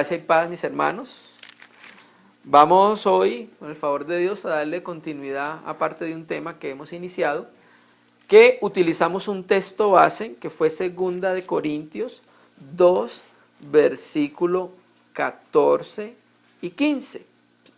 Gracia y paz, mis hermanos. Vamos hoy, con el favor de Dios, a darle continuidad a parte de un tema que hemos iniciado, que utilizamos un texto base, que fue 2 de Corintios 2, versículo 14 y 15,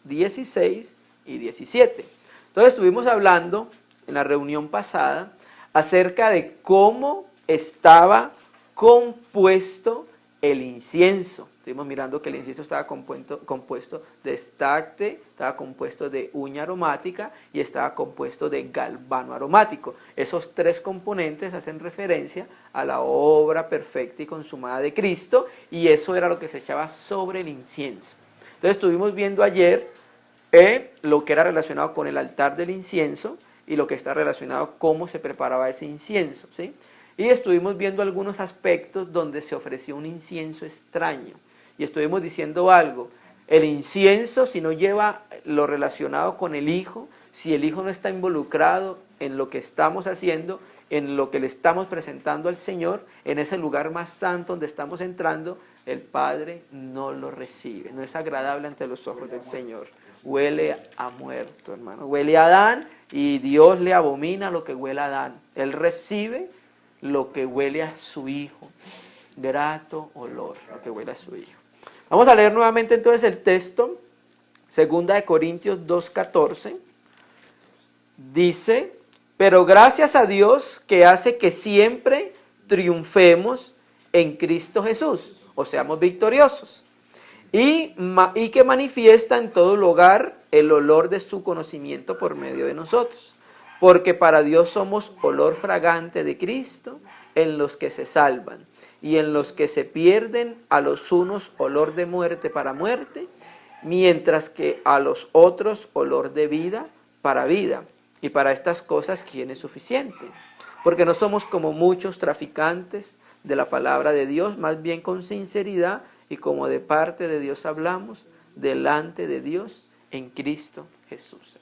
16 y 17. Entonces estuvimos hablando en la reunión pasada acerca de cómo estaba compuesto el incienso. Estuvimos mirando que el incienso estaba compuesto de estacte, estaba compuesto de uña aromática y estaba compuesto de galvano aromático. Esos tres componentes hacen referencia a la obra perfecta y consumada de Cristo, y eso era lo que se echaba sobre el incienso. Entonces estuvimos viendo ayer lo que era relacionado con el altar del incienso y lo que está relacionado con cómo se preparaba ese incienso, ¿sí? Y estuvimos viendo algunos aspectos donde se ofreció un incienso extraño. Y estuvimos diciendo algo, el incienso, si no lleva lo relacionado con el Hijo, si el Hijo no está involucrado en lo que estamos haciendo, en lo que le estamos presentando al Señor, en ese lugar más santo donde estamos entrando, el Padre no lo recibe, no es agradable ante los ojos del Señor. Huele a muerto, hermano, huele a Adán, y Dios le abomina lo que huele a Adán. Él recibe lo que huele a su Hijo, grato olor, lo que huele a su Hijo. Vamos a leer nuevamente entonces el texto, 2 de Corintios 2:14, dice: pero gracias a Dios que hace que siempre triunfemos en Cristo Jesús, o seamos victoriosos, y que manifiesta en todo lugar el olor de su conocimiento por medio de nosotros. Porque para Dios somos olor fragante de Cristo en los que se salvan, y en los que se pierden a los unos olor de muerte para muerte, mientras que a los otros olor de vida para vida. Y para estas cosas, ¿quién es suficiente? Porque no somos como muchos traficantes de la palabra de Dios, más bien con sinceridad y como de parte de Dios hablamos, delante de Dios en Cristo Jesús.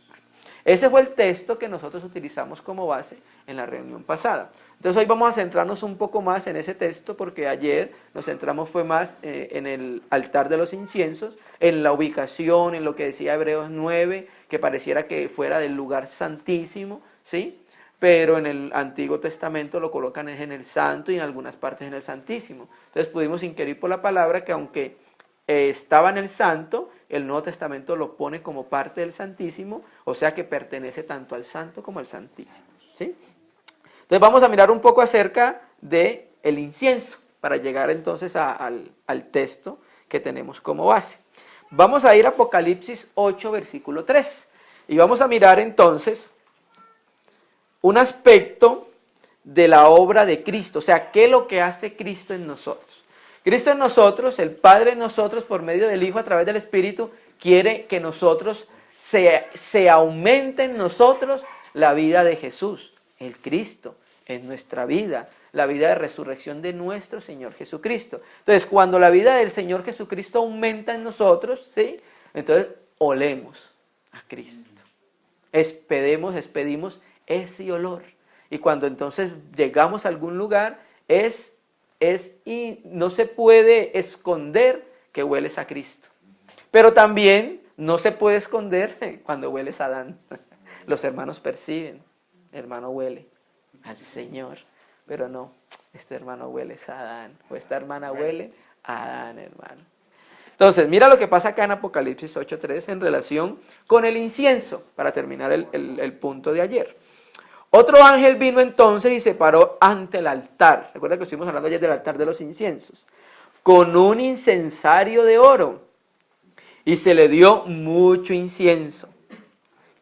Ese fue el texto que nosotros utilizamos como base en la reunión pasada. Entonces hoy vamos a centrarnos un poco más en ese texto, porque ayer nos centramos fue más en el altar de los inciensos, en la ubicación, en lo que decía Hebreos 9, que pareciera que fuera del lugar santísimo, ¿sí? Pero en el Antiguo Testamento lo colocan en el santo y en algunas partes en el santísimo. Entonces pudimos inquirir por la palabra que aunque estaba en el santo, el Nuevo Testamento lo pone como parte del santísimo, o sea que pertenece tanto al santo como al santísimo, ¿sí? Entonces vamos a mirar un poco acerca del incienso, para llegar entonces al texto que tenemos como base. Vamos a ir a Apocalipsis 8, versículo 3, y vamos a mirar entonces un aspecto de la obra de Cristo, o sea, qué es lo que hace Cristo en nosotros. Cristo en nosotros, el Padre en nosotros, por medio del Hijo, a través del Espíritu, quiere que nosotros se aumente en nosotros la vida de Jesús, el Cristo, en nuestra vida, la vida de resurrección de nuestro Señor Jesucristo. Entonces, cuando la vida del Señor Jesucristo aumenta en nosotros, ¿sí? Entonces, olemos a Cristo. Expedimos ese olor. Y cuando entonces llegamos a algún lugar, y no se puede esconder que hueles a Cristo. Pero también no se puede esconder cuando hueles a Adán. Los hermanos perciben, hermano huele al Señor, pero no, este hermano huele a Adán, o esta hermana huele a Adán, hermano. Entonces, mira lo que pasa acá en Apocalipsis 8:3 en relación con el incienso, para terminar el punto de ayer. Otro ángel vino entonces y se paró ante el altar. Recuerda que estuvimos hablando ayer del altar de los inciensos. Con un incensario de oro. Y se le dio mucho incienso.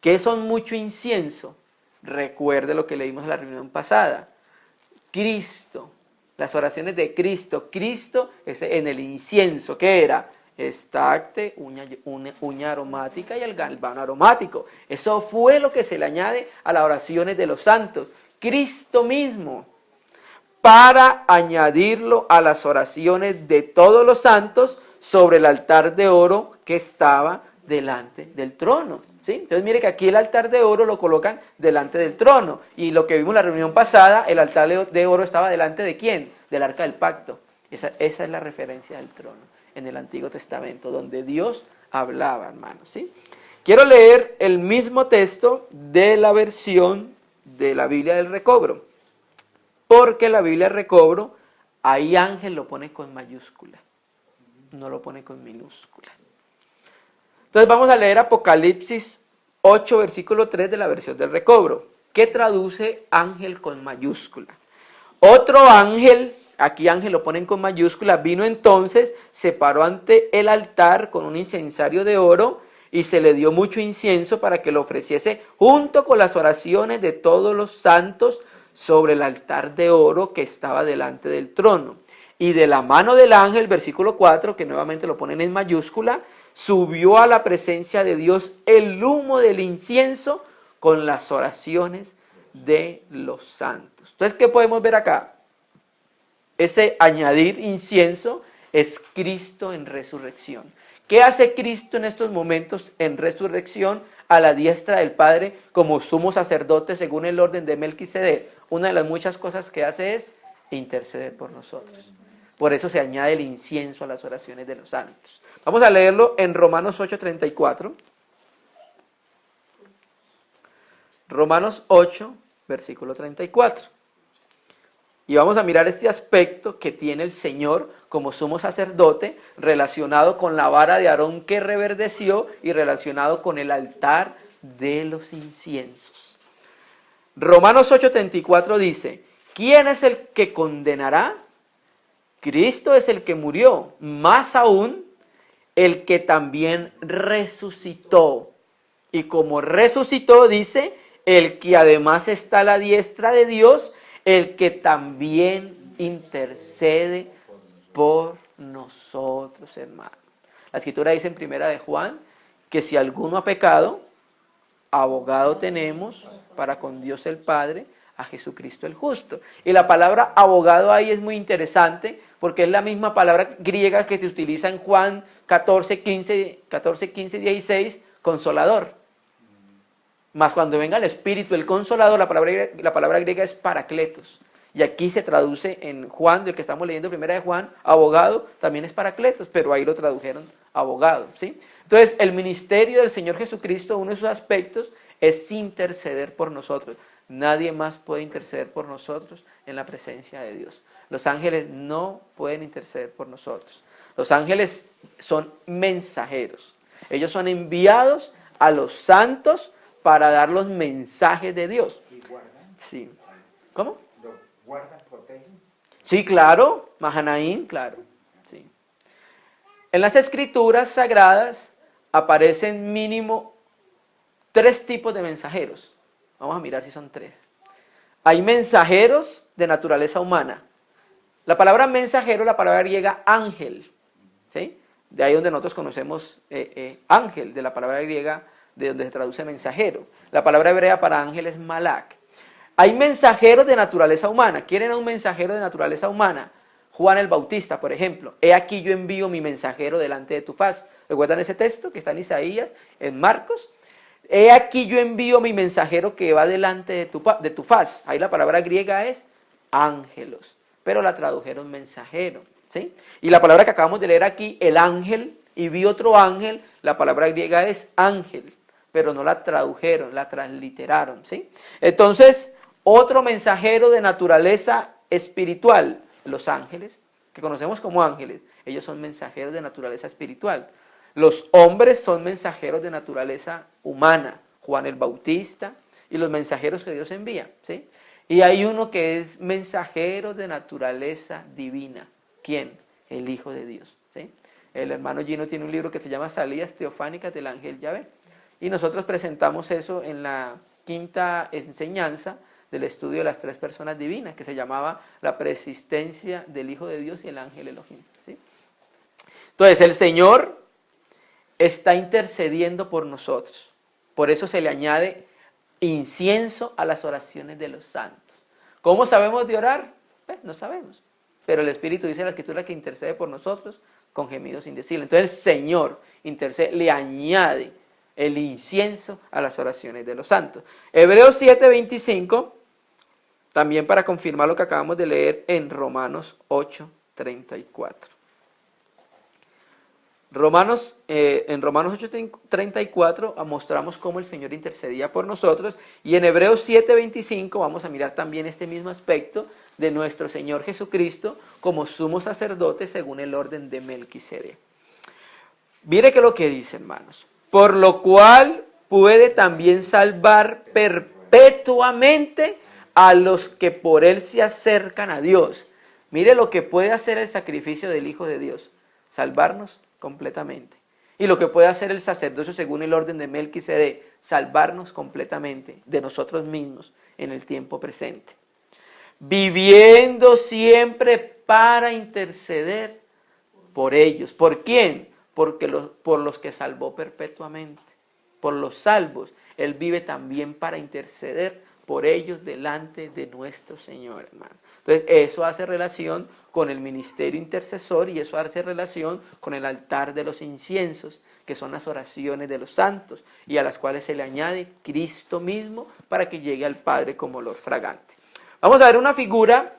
¿Qué son mucho incienso? Recuerde lo que leímos en la reunión pasada. Cristo. Las oraciones de Cristo. Cristo es en el incienso. ¿Qué era? Estacte, uña aromática y el galvano aromático. Eso fue lo que se le añade a las oraciones de los santos. Cristo mismo, para añadirlo a las oraciones de todos los santos sobre el altar de oro que estaba delante del trono, ¿sí? Entonces mire que aquí el altar de oro lo colocan delante del trono. Y lo que vimos en la reunión pasada, el altar de oro estaba delante de ¿quién? Del arca del pacto. Esa es la referencia del trono. en el Antiguo Testamento, donde Dios hablaba, hermanos, ¿sí? Quiero leer el mismo texto de la versión de la Biblia del Recobro, porque la Biblia del Recobro, ahí ángel lo pone con mayúscula, no lo pone con minúscula. Entonces vamos a leer Apocalipsis 8, versículo 3 de la versión del Recobro, que traduce ángel con mayúscula. Otro ángel, aquí ángel lo ponen con mayúscula, vino entonces, se paró ante el altar con un incensario de oro y se le dio mucho incienso para que lo ofreciese junto con las oraciones de todos los santos sobre el altar de oro que estaba delante del trono. Y de la mano del ángel, versículo 4, que nuevamente lo ponen en mayúscula, subió a la presencia de Dios el humo del incienso con las oraciones de los santos. Entonces, ¿qué podemos ver acá? Ese añadir incienso es Cristo en resurrección. ¿Qué hace Cristo en estos momentos en resurrección a la diestra del Padre como sumo sacerdote según el orden de Melquisedec? Una de las muchas cosas que hace es interceder por nosotros. Por eso se añade el incienso a las oraciones de los santos. Vamos a leerlo en Romanos 8:34. Romanos 8, versículo 34. Y vamos a mirar este aspecto que tiene el Señor como sumo sacerdote relacionado con la vara de Aarón que reverdeció y relacionado con el altar de los inciensos. Romanos 8:34 dice, ¿quién es el que condenará? Cristo es el que murió, más aún el que también resucitó. Y como resucitó, dice, el que además está a la diestra de Dios, el que también intercede por nosotros, hermanos. La Escritura dice en 1 de Juan que si alguno ha pecado, abogado tenemos para con Dios el Padre, a Jesucristo el justo. Y la palabra abogado ahí es muy interesante porque es la misma palabra griega que se utiliza en Juan 14, 15, 16, consolador. Más cuando venga el Espíritu, el Consolador, la palabra griega es Paracletos. Y aquí se traduce en Juan, del que estamos leyendo, 1 de Juan, abogado, también es Paracletos, pero ahí lo tradujeron abogado, ¿sí? Entonces, el ministerio del Señor Jesucristo, uno de sus aspectos, es interceder por nosotros. Nadie más puede interceder por nosotros en la presencia de Dios. Los ángeles no pueden interceder por nosotros. Los ángeles son mensajeros. Ellos son enviados a los santos para dar los mensajes de Dios. ¿Y guardan? Sí. ¿Cómo? ¿Guardan, protegen? Sí, claro. Mahanaín, claro. Sí. En las escrituras sagradas aparecen mínimo 3 tipos de mensajeros. Vamos a mirar si son 3. Hay mensajeros de naturaleza humana. La palabra mensajero, la palabra griega ángel. ¿Sí? De ahí donde nosotros conocemos ángel, de la palabra griega de donde se traduce mensajero. La palabra hebrea para ángel es malak. Hay mensajeros de naturaleza humana. ¿Quieren a un mensajero de naturaleza humana? Juan el Bautista, por ejemplo. He aquí yo envío mi mensajero delante de tu faz. ¿Recuerdan ese texto que está en Isaías, en Marcos? He aquí yo envío mi mensajero que va delante de tu faz. Ahí la palabra griega es ángelos, pero la tradujeron mensajero, ¿sí? Y la palabra que acabamos de leer aquí, el ángel, y vi otro ángel, la palabra griega es ángel, pero no la tradujeron, la transliteraron, ¿sí? Entonces, otro mensajero de naturaleza espiritual, los ángeles, que conocemos como ángeles, ellos son mensajeros de naturaleza espiritual. Los hombres son mensajeros de naturaleza humana, Juan el Bautista y los mensajeros que Dios envía, ¿sí? Y hay uno que es mensajero de naturaleza divina. ¿Quién? El Hijo de Dios, ¿sí? El hermano Gino tiene un libro que se llama Salidas Teofánicas del Ángel Yahvé. Y nosotros presentamos eso en la 5ª enseñanza del estudio de las 3 personas divinas, que se llamaba la preexistencia del Hijo de Dios y el ángel Elohim, ¿sí? Entonces, el Señor está intercediendo por nosotros. Por eso se le añade incienso a las oraciones de los santos. ¿Cómo sabemos de orar? No sabemos. Pero el Espíritu dice en la Escritura que intercede por nosotros con gemidos indecibles. Entonces, el Señor intercede, le añade el incienso a las oraciones de los santos. Hebreos 7:25, también para confirmar lo que acabamos de leer en Romanos 8:34. En Romanos 8:34 mostramos cómo el Señor intercedía por nosotros, y en Hebreos 7:25 vamos a mirar también este mismo aspecto de nuestro Señor Jesucristo como sumo sacerdote según el orden de Melquisedec. Mire que lo que dice, hermanos, por lo cual puede también salvar perpetuamente a los que por él se acercan a Dios. Mire lo que puede hacer el sacrificio del Hijo de Dios, salvarnos completamente. Y lo que puede hacer el sacerdocio según el orden de Melquisedec, salvarnos completamente de nosotros mismos en el tiempo presente. Viviendo siempre para interceder por ellos. ¿Por quién? Por los que salvó perpetuamente, por los salvos. Él vive también para interceder por ellos delante de nuestro Señor, hermano. Entonces, eso hace relación con el ministerio intercesor y eso hace relación con el altar de los inciensos, que son las oraciones de los santos y a las cuales se le añade Cristo mismo para que llegue al Padre como olor fragante. Vamos a ver una figura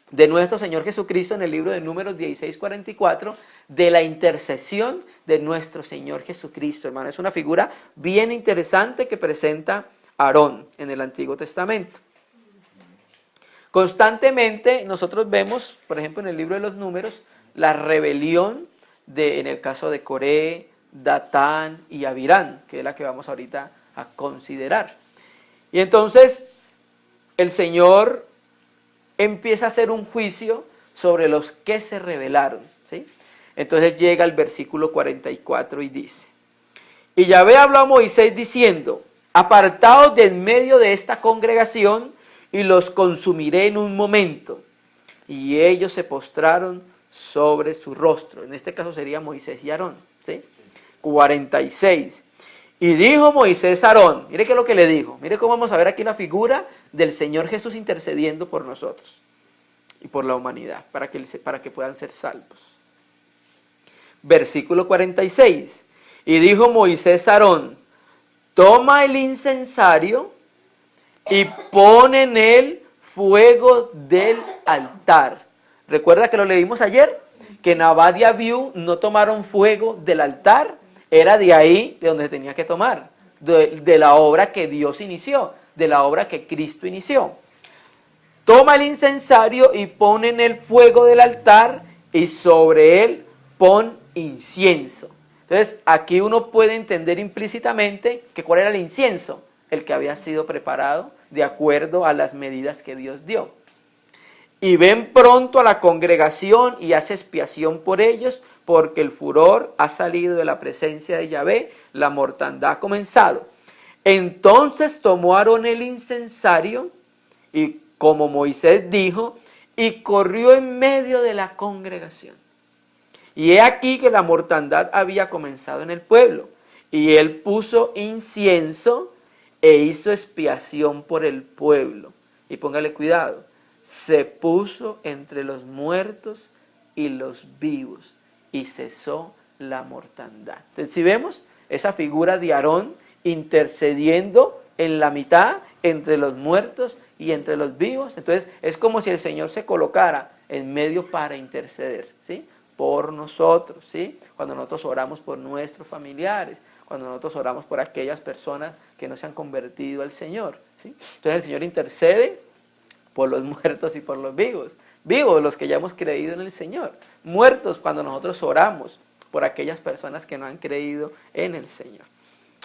de nuestro Señor Jesucristo en el libro de Números 16:44, de la intercesión de nuestro Señor Jesucristo, hermano. Es una figura bien interesante que presenta Aarón en el Antiguo Testamento. Constantemente nosotros vemos, por ejemplo, en el libro de los Números, la rebelión en el caso de Coré, Datán y Abirán, que es la que vamos ahorita a considerar. Y entonces el Señor empieza a hacer un juicio sobre los que se rebelaron, ¿sí? Entonces llega al versículo 44 y dice: y Yahvé habló a Moisés diciendo: apartaos de en medio de esta congregación y los consumiré en un momento. Y ellos se postraron sobre su rostro. En este caso sería Moisés y Aarón, ¿sí? 46. Y dijo Moisés a Aarón, mire qué es lo que le dijo, mire cómo vamos a ver aquí la figura del Señor Jesús intercediendo por nosotros y por la humanidad, para que puedan ser salvos. Versículo 46. Y dijo Moisés a Aarón: toma el incensario y pon en él fuego del altar. ¿Recuerda que lo leímos ayer? Que Nabal y Abiú no tomaron fuego del altar. Era de ahí de donde se tenía que tomar, de la obra que Dios inició, de la obra que Cristo inició. Toma el incensario y pon en el fuego del altar y sobre él pon incienso. Entonces aquí uno puede entender implícitamente que cuál era el incienso, el que había sido preparado de acuerdo a las medidas que Dios dio. Y ven pronto a la congregación y haz expiación por ellos, porque el furor ha salido de la presencia de Yahvé, la mortandad ha comenzado. Entonces tomó Aarón el incensario, y como Moisés dijo, y corrió en medio de la congregación. Y he aquí que la mortandad había comenzado en el pueblo, y él puso incienso e hizo expiación por el pueblo. Y póngale cuidado, se puso entre los muertos y los vivos, y cesó la mortandad. Entonces, si vemos esa figura de Aarón intercediendo en la mitad entre los muertos y entre los vivos, entonces es como si el Señor se colocara en medio para interceder, ¿sí? Por nosotros, ¿sí? Cuando nosotros oramos por nuestros familiares, cuando nosotros oramos por aquellas personas que no se han convertido al Señor, ¿sí? Entonces el Señor intercede por los muertos y por los vivos. Vivos los que ya hemos creído en el Señor. Muertos cuando nosotros oramos por aquellas personas que no han creído en el Señor.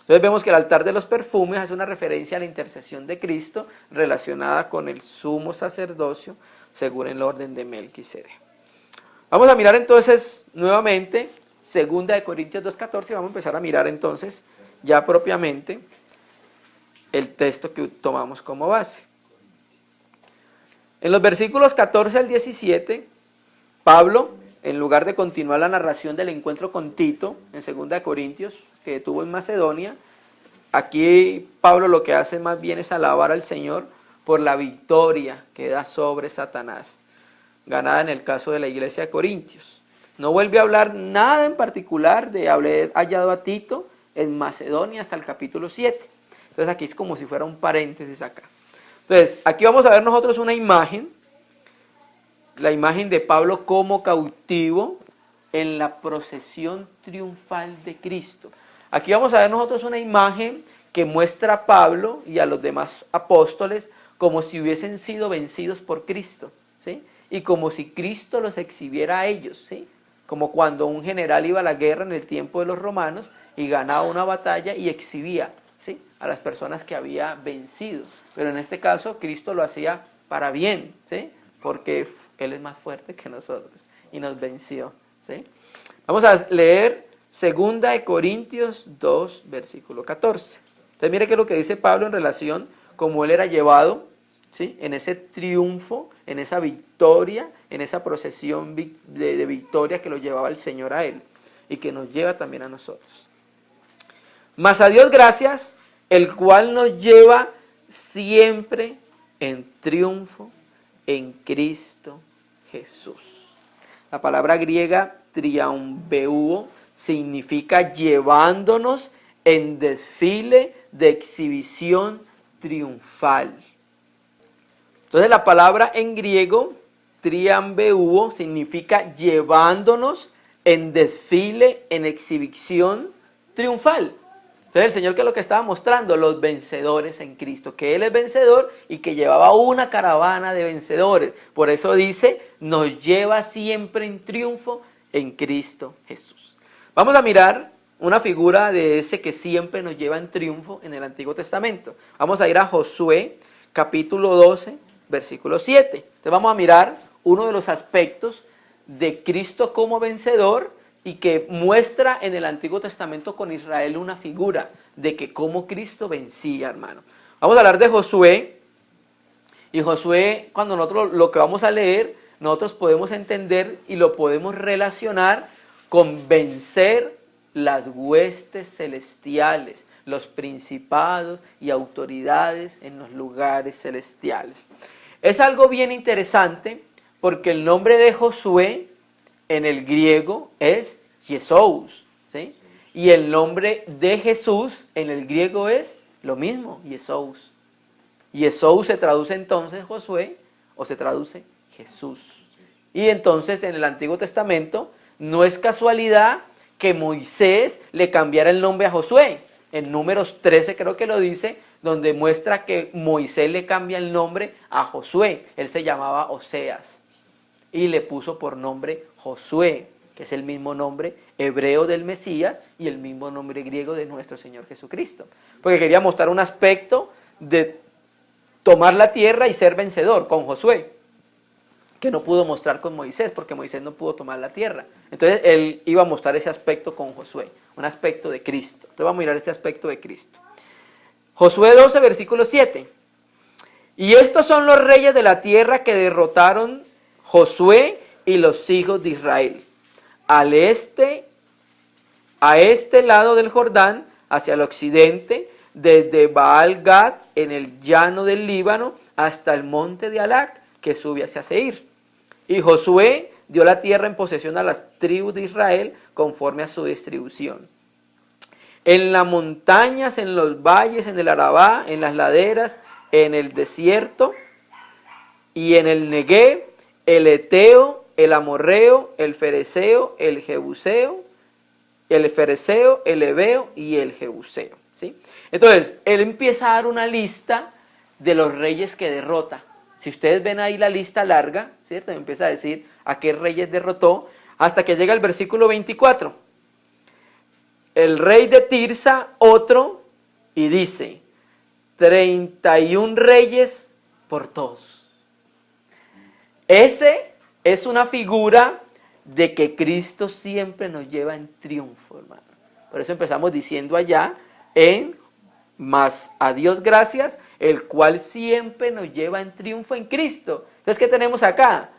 Entonces vemos que el altar de los perfumes hace una referencia a la intercesión de Cristo relacionada con el sumo sacerdocio según el orden de Melquisedec. Vamos a mirar entonces nuevamente 2 Corintios 2:14. Vamos a empezar a mirar entonces ya propiamente el texto que tomamos como base. En los versículos 14 al 17, Pablo, en lugar de continuar la narración del encuentro con Tito, en 2 Corintios, que tuvo en Macedonia, aquí Pablo lo que hace más bien es alabar al Señor por la victoria que da sobre Satanás, ganada en el caso de la iglesia de Corintios. No vuelve a hablar nada en particular de haber hallado a Tito en Macedonia hasta el capítulo 7. Entonces aquí es como si fuera un paréntesis acá. Entonces, aquí vamos a ver nosotros una imagen, la imagen de Pablo como cautivo en la procesión triunfal de Cristo. Aquí vamos a ver nosotros una imagen que muestra a Pablo y a los demás apóstoles como si hubiesen sido vencidos por Cristo, ¿sí? Y como si Cristo los exhibiera a ellos, ¿sí? Como cuando un general iba a la guerra en el tiempo de los romanos y ganaba una batalla y exhibía, ¿sí?, a las personas que había vencido. Pero en este caso Cristo lo hacía para bien, ¿sí?, porque Él es más fuerte que nosotros y nos venció, ¿sí? Vamos a leer 2 de Corintios 2, versículo 14. Entonces mire qué es lo que dice Pablo en relación cómo él era llevado, ¿sí?, en ese triunfo, en esa victoria, en esa procesión de victoria que lo llevaba el Señor a él y que nos lleva también a nosotros. Mas a Dios gracias, el cual nos lleva siempre en triunfo en Cristo Jesús. La palabra griega triambeuo significa llevándonos en desfile de exhibición triunfal. Entonces la palabra en griego triambeuo significa llevándonos en desfile, en exhibición triunfal. Entonces el Señor, ¿qué es lo que estaba mostrando? Los vencedores en Cristo, que Él es vencedor y que llevaba una caravana de vencedores. Por eso dice, nos lleva siempre en triunfo en Cristo Jesús. Vamos a mirar una figura de ese que siempre nos lleva en triunfo en el Antiguo Testamento. Vamos a ir a Josué, capítulo 12, versículo 7. Entonces vamos a mirar uno de los aspectos de Cristo como vencedor y que muestra en el Antiguo Testamento con Israel una figura de que cómo Cristo vencía, hermano. Vamos a hablar de Josué, y Josué, cuando nosotros lo que vamos a leer, nosotros podemos entender y lo podemos relacionar con vencer las huestes celestiales, los principados y autoridades en los lugares celestiales. Es algo bien interesante porque el nombre de Josué en el griego es Jesús, ¿sí? Y el nombre de Jesús en el griego es lo mismo, Jesús. Jesús se traduce entonces Josué o se traduce Jesús. Y entonces en el Antiguo Testamento no es casualidad que Moisés le cambiara el nombre a Josué. En Números 13 creo que lo dice, donde muestra que Moisés le cambia el nombre a Josué. Él se llamaba Oseas y le puso por nombre Josué, que es el mismo nombre hebreo del Mesías y el mismo nombre griego de nuestro Señor Jesucristo. Porque quería mostrar un aspecto de tomar la tierra y ser vencedor con Josué, que no pudo mostrar con Moisés, porque Moisés no pudo tomar la tierra. Entonces él iba a mostrar ese aspecto con Josué, un aspecto de Cristo. Entonces vamos a mirar este aspecto de Cristo. Josué 12, versículo 7. Y estos son los reyes de la tierra que derrotaron Josué y los hijos de Israel. A este lado del Jordán, hacia el occidente, desde Baal-Gad, en el llano del Líbano, hasta el monte de Alac, que sube hacia Seir. Y Josué dio la tierra en posesión a las tribus de Israel, conforme a su distribución. En las montañas, en los valles, en el Arabá, en las laderas, en el desierto y en el Neguev, el Eteo, el Amorreo, el Fereceo, el Jebuseo, el Fereceo, el Heveo y el Jebuseo, ¿sí? Entonces, él empieza a dar una lista de los reyes que derrota. Si ustedes ven ahí la lista larga, ¿cierto? Empieza a decir a qué reyes derrotó, hasta que llega el versículo 24. El rey de Tirsa, otro, y dice, 31 reyes por todos. Ese es una figura de que Cristo siempre nos lleva en triunfo, hermano. Por eso empezamos diciendo allá en mas a Dios gracias, el cual siempre nos lleva en triunfo en Cristo. Entonces, ¿qué tenemos acá?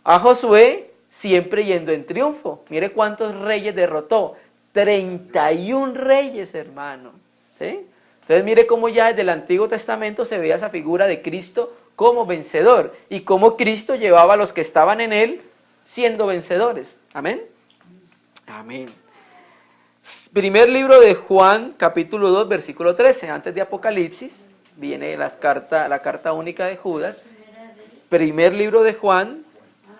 A Josué siempre yendo en triunfo. Mire cuántos reyes derrotó. 31 reyes, hermano. ¿Sí? Entonces, mire cómo ya desde el Antiguo Testamento se veía esa figura de Cristo como vencedor. Y cómo Cristo llevaba a los que estaban en él siendo vencedores. Amén. Amén. Primer libro de Juan, capítulo 2, versículo 13. Antes de Apocalipsis, viene la carta única de Judas. Primer libro de Juan,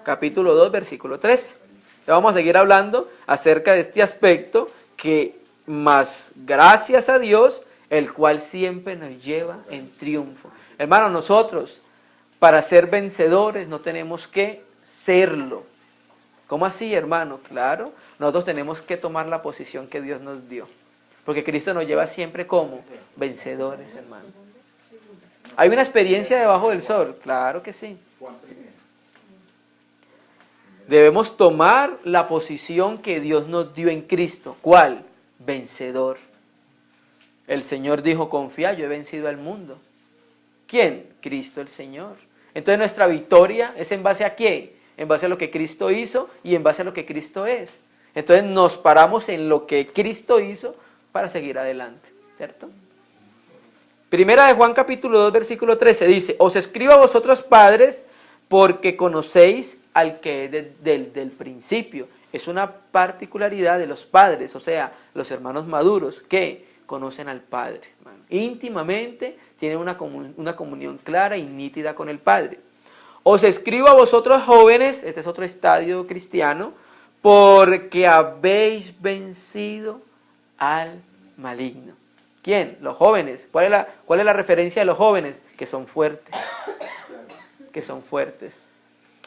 capítulo 2, versículo 13. Vamos a seguir hablando acerca de este aspecto que más gracias a Dios, el cual siempre nos lleva en triunfo. Hermanos, nosotros para ser vencedores no tenemos que serlo. ¿Cómo así, hermano? Claro, nosotros tenemos que tomar la posición que Dios nos dio. Porque Cristo nos lleva siempre como vencedores, hermano. ¿Hay una experiencia debajo del sol? Claro que sí. Debemos tomar la posición que Dios nos dio en Cristo. ¿Cuál? Vencedor. El Señor dijo, confía, yo he vencido al mundo. ¿Quién? Cristo el Señor. Entonces nuestra victoria es en base a ¿qué? En base a lo que Cristo hizo y en base a lo que Cristo es. Entonces nos paramos en lo que Cristo hizo para seguir adelante, ¿cierto? Primera de Juan capítulo 2 versículo 13 dice, os escribo a vosotros padres porque conocéis al que es del principio. Es una particularidad de los padres, o sea, los hermanos maduros que conocen al Padre, hermano. Íntimamente tienen una comunión clara y nítida con el Padre. Os escribo a vosotros jóvenes, este es otro estadio cristiano, porque habéis vencido al maligno. ¿Quién? Los jóvenes. ¿Cuál es la referencia de los jóvenes? Que son fuertes. Que son fuertes.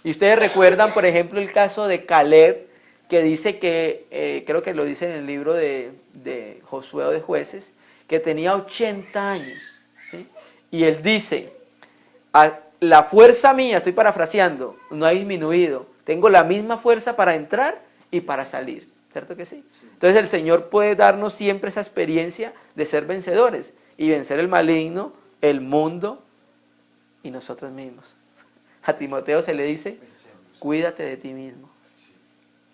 Y ustedes recuerdan, por ejemplo, el caso de Caleb, que dice que, creo que lo dice en el libro de Josué o de Jueces, que tenía 80 años. ¿Sí? Y él dice, la fuerza mía, estoy parafraseando, no ha disminuido. Tengo la misma fuerza para entrar y para salir. ¿Cierto que sí? Entonces el Señor puede darnos siempre esa experiencia de ser vencedores y vencer el maligno, el mundo y nosotros mismos. A Timoteo se le dice, cuídate de ti mismo.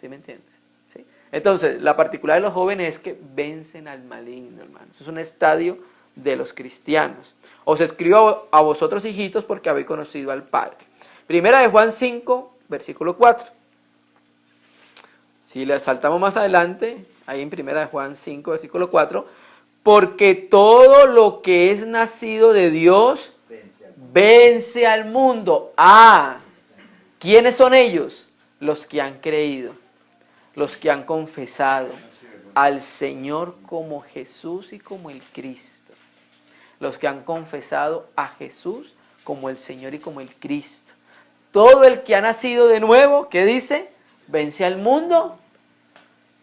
¿Sí me entiendes? ¿Sí? Entonces, la particularidad de los jóvenes es que vencen al maligno, hermanos. Eso es un estadio de los cristianos. Os escribo a vosotros, hijitos, porque habéis conocido al Padre. Primera de Juan 5, versículo 4. Si le saltamos más adelante, ahí en Primera de Juan 5, versículo 4, porque todo lo que es nacido de Dios vence al mundo. ¿Quiénes son ellos? Los que han creído, los que han confesado al Señor como Jesús y como el Cristo. Los que han confesado a Jesús como el Señor y como el Cristo. Todo el que ha nacido de nuevo, ¿qué dice? Vence al mundo.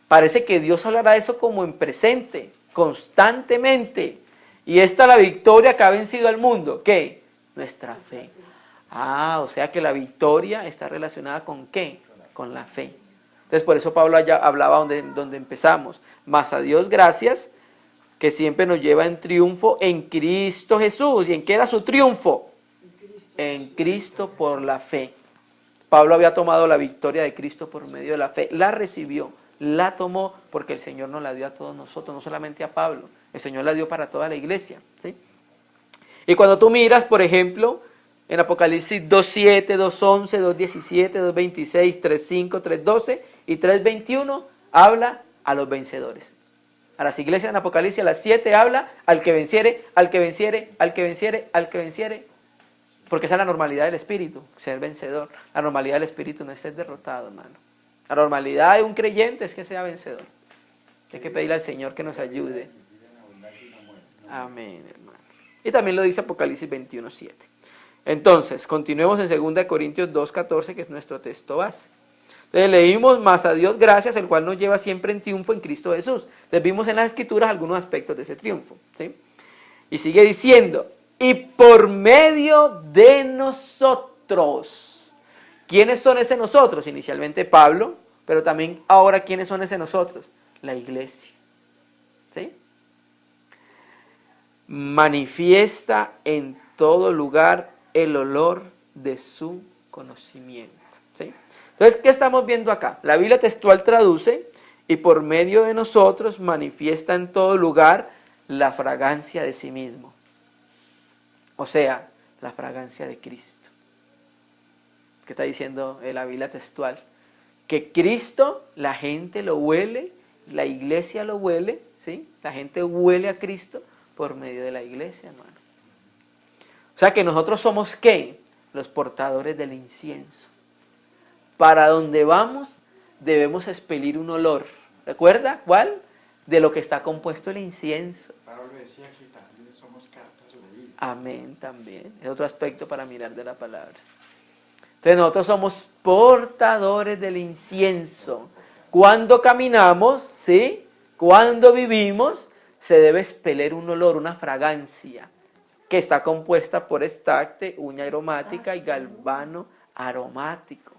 Parece que Dios hablará de eso como en presente, constantemente. Y esta es la victoria que ha vencido al mundo. ¿Qué? Nuestra fe. O sea que la victoria está relacionada con ¿qué? Con la fe. Entonces por eso Pablo allá hablaba donde empezamos. Mas a Dios gracias, que siempre nos lleva en triunfo en Cristo Jesús. ¿Y en qué era su triunfo? En Cristo por la fe. Pablo había tomado la victoria de Cristo por medio de la fe. La recibió, la tomó porque el Señor nos la dio a todos nosotros, no solamente a Pablo. El Señor la dio para toda la iglesia. ¿Sí? Y cuando tú miras, por ejemplo, en Apocalipsis 2.7, 2.11, 2.17, 2.26, 3.5, 3.12 y 3.21, habla a los vencedores. A las iglesias en Apocalipsis, a las 7 habla al que venciere, al que venciere, al que venciere, al que venciere. Porque esa es la normalidad del espíritu, ser vencedor. La normalidad del espíritu no es ser derrotado, hermano. La normalidad de un creyente es que sea vencedor. Hay que pedirle al Señor que nos ayude. Amén, hermano. Y también lo dice Apocalipsis 21.7. Entonces, continuemos en 2 Corintios 2.14, que es nuestro texto base. Entonces leímos, más a Dios gracias, el cual nos lleva siempre en triunfo en Cristo Jesús. Entonces vimos en las Escrituras algunos aspectos de ese triunfo. ¿Sí? Y sigue diciendo, y por medio de nosotros. ¿Quiénes son ese nosotros? Inicialmente Pablo, pero también ahora ¿quiénes son ese nosotros? La iglesia. ¿Sí? Manifiesta en todo lugar el olor de su conocimiento. ¿Sí? Entonces, ¿qué estamos viendo acá? La Biblia textual traduce, y por medio de nosotros manifiesta en todo lugar la fragancia de sí mismo. O sea, la fragancia de Cristo. ¿Qué está diciendo la Biblia textual? Que Cristo, la gente lo huele, la iglesia lo huele, ¿sí? La gente huele a Cristo por medio de la iglesia, hermano. O sea que nosotros somos ¿qué? Los portadores del incienso. Para donde vamos, debemos expelir un olor. ¿Recuerda cuál? De lo que está compuesto el incienso. Pablo decía que también somos cartas leídas. Amén, también. Es otro aspecto para mirar de la palabra. Entonces nosotros somos portadores del incienso. Cuando caminamos, ¿sí? Cuando vivimos, se debe expeler un olor, una fragancia, que está compuesta por estacte, uña aromática y galvano aromático.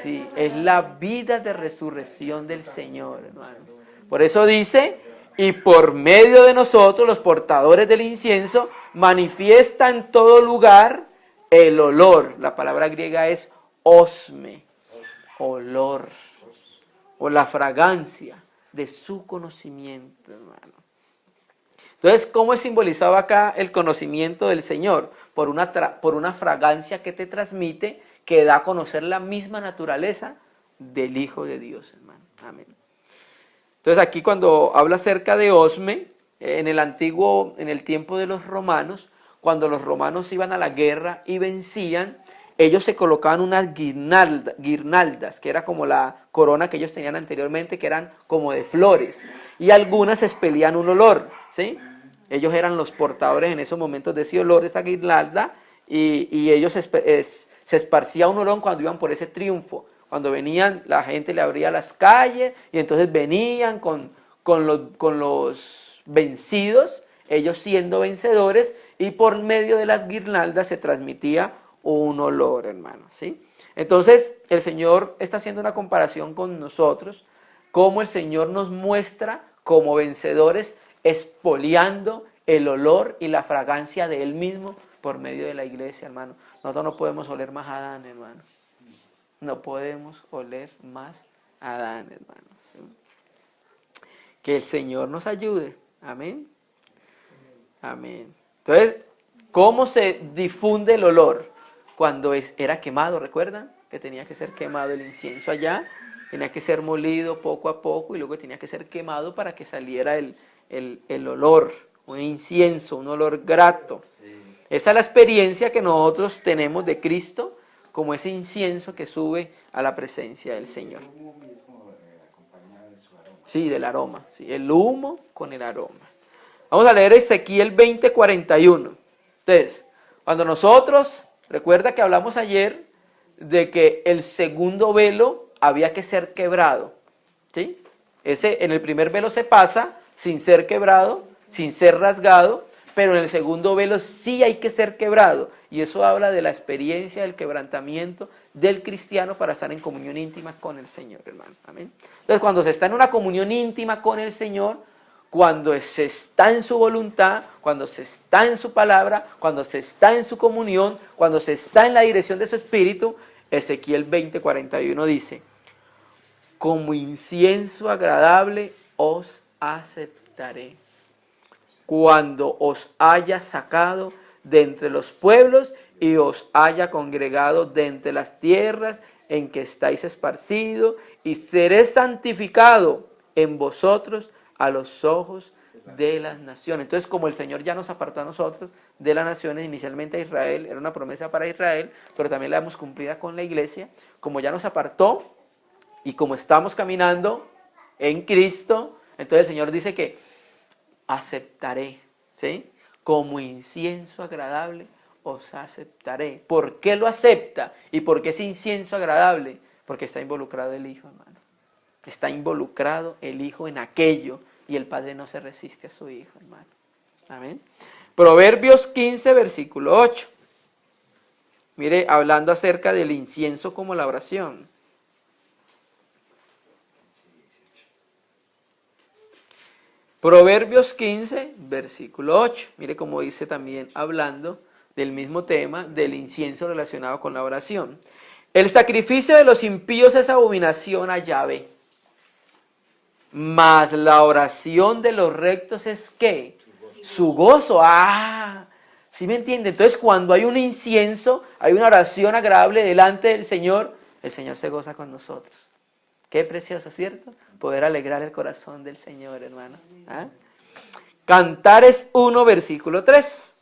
Sí, es la vida de resurrección del Señor, hermano. Por eso dice, y por medio de nosotros, los portadores del incienso, manifiesta en todo lugar el olor. La palabra griega es osme, olor, o la fragancia de su conocimiento, hermano. Entonces, ¿cómo es simbolizado acá el conocimiento del Señor? Por una fragancia que te transmite, que da a conocer la misma naturaleza del Hijo de Dios, hermano. Amén. Entonces, aquí cuando habla acerca de osme, en el tiempo de los romanos, cuando los romanos iban a la guerra y vencían, ellos se colocaban unas guirnaldas, que era como la corona que ellos tenían anteriormente, que eran como de flores, y algunas expelían un olor, ¿sí? Ellos eran los portadores en esos momentos de ese olor, de esa guirnalda, y ellos se esparcía un olor cuando iban por ese triunfo. Cuando venían, la gente le abría las calles, y entonces venían con los vencidos, ellos siendo vencedores, y por medio de las guirnaldas se transmitía un olor, hermano, ¿sí? Entonces, el Señor está haciendo una comparación con nosotros, cómo el Señor nos muestra como vencedores, expoliando el olor y la fragancia de Él mismo por medio de la iglesia, hermano. Nosotros no podemos oler más a Adán, hermano. No podemos oler más a Adán, hermano, ¿sí? Que el Señor nos ayude. Amén. Amén. Entonces, ¿cómo se difunde el olor? Cuando era quemado, ¿recuerdan? Que tenía que ser quemado el incienso allá, tenía que ser molido poco a poco y luego tenía que ser quemado para que saliera el olor, un incienso, un olor grato. Esa es la experiencia que nosotros tenemos de Cristo, como ese incienso que sube a la presencia del Señor. El humo mismo acompañado de su aroma. Sí, del aroma, sí, el humo con el aroma. Vamos a leer Ezequiel 20:41. Entonces, cuando nosotros, recuerda que hablamos ayer de que el segundo velo había que ser quebrado, ¿sí? En el primer velo se pasa sin ser quebrado, sin ser rasgado, pero en el segundo velo sí hay que ser quebrado. Y eso habla de la experiencia del quebrantamiento del cristiano para estar en comunión íntima con el Señor, hermano. Amén. Entonces, cuando se está en una comunión íntima con el Señor, cuando se está en su voluntad, cuando se está en su palabra, cuando se está en su comunión, cuando se está en la dirección de su espíritu, Ezequiel 20:41 dice, como incienso agradable os aceptaré, cuando os haya sacado de entre los pueblos y os haya congregado de entre las tierras en que estáis esparcidos, y seré santificado en vosotros a los ojos de las naciones. Entonces, como el Señor ya nos apartó a nosotros de las naciones, inicialmente a Israel, era una promesa para Israel, pero también la hemos cumplida con la iglesia, como ya nos apartó y como estamos caminando en Cristo, entonces el Señor dice que aceptaré, ¿sí? Como incienso agradable os aceptaré. ¿Por qué lo acepta? ¿Y por qué es incienso agradable? Porque está involucrado el Hijo, hermano. Está involucrado el Hijo en aquello y el Padre no se resiste a su Hijo, hermano. Amén. Proverbios 15, versículo 8. Mire, hablando acerca del incienso como la oración. Proverbios 15, versículo 8. Mire cómo dice también, hablando del mismo tema, del incienso relacionado con la oración. El sacrificio de los impíos es abominación a Yahvé, mas la oración de los rectos es ¿qué? Su gozo. Ah, ¿sí me entiende? Entonces, cuando hay un incienso, hay una oración agradable delante del Señor, el Señor se goza con nosotros. Qué precioso, ¿cierto? Poder alegrar el corazón del Señor, hermano. ¿Ah? Cantares 1, versículo 3.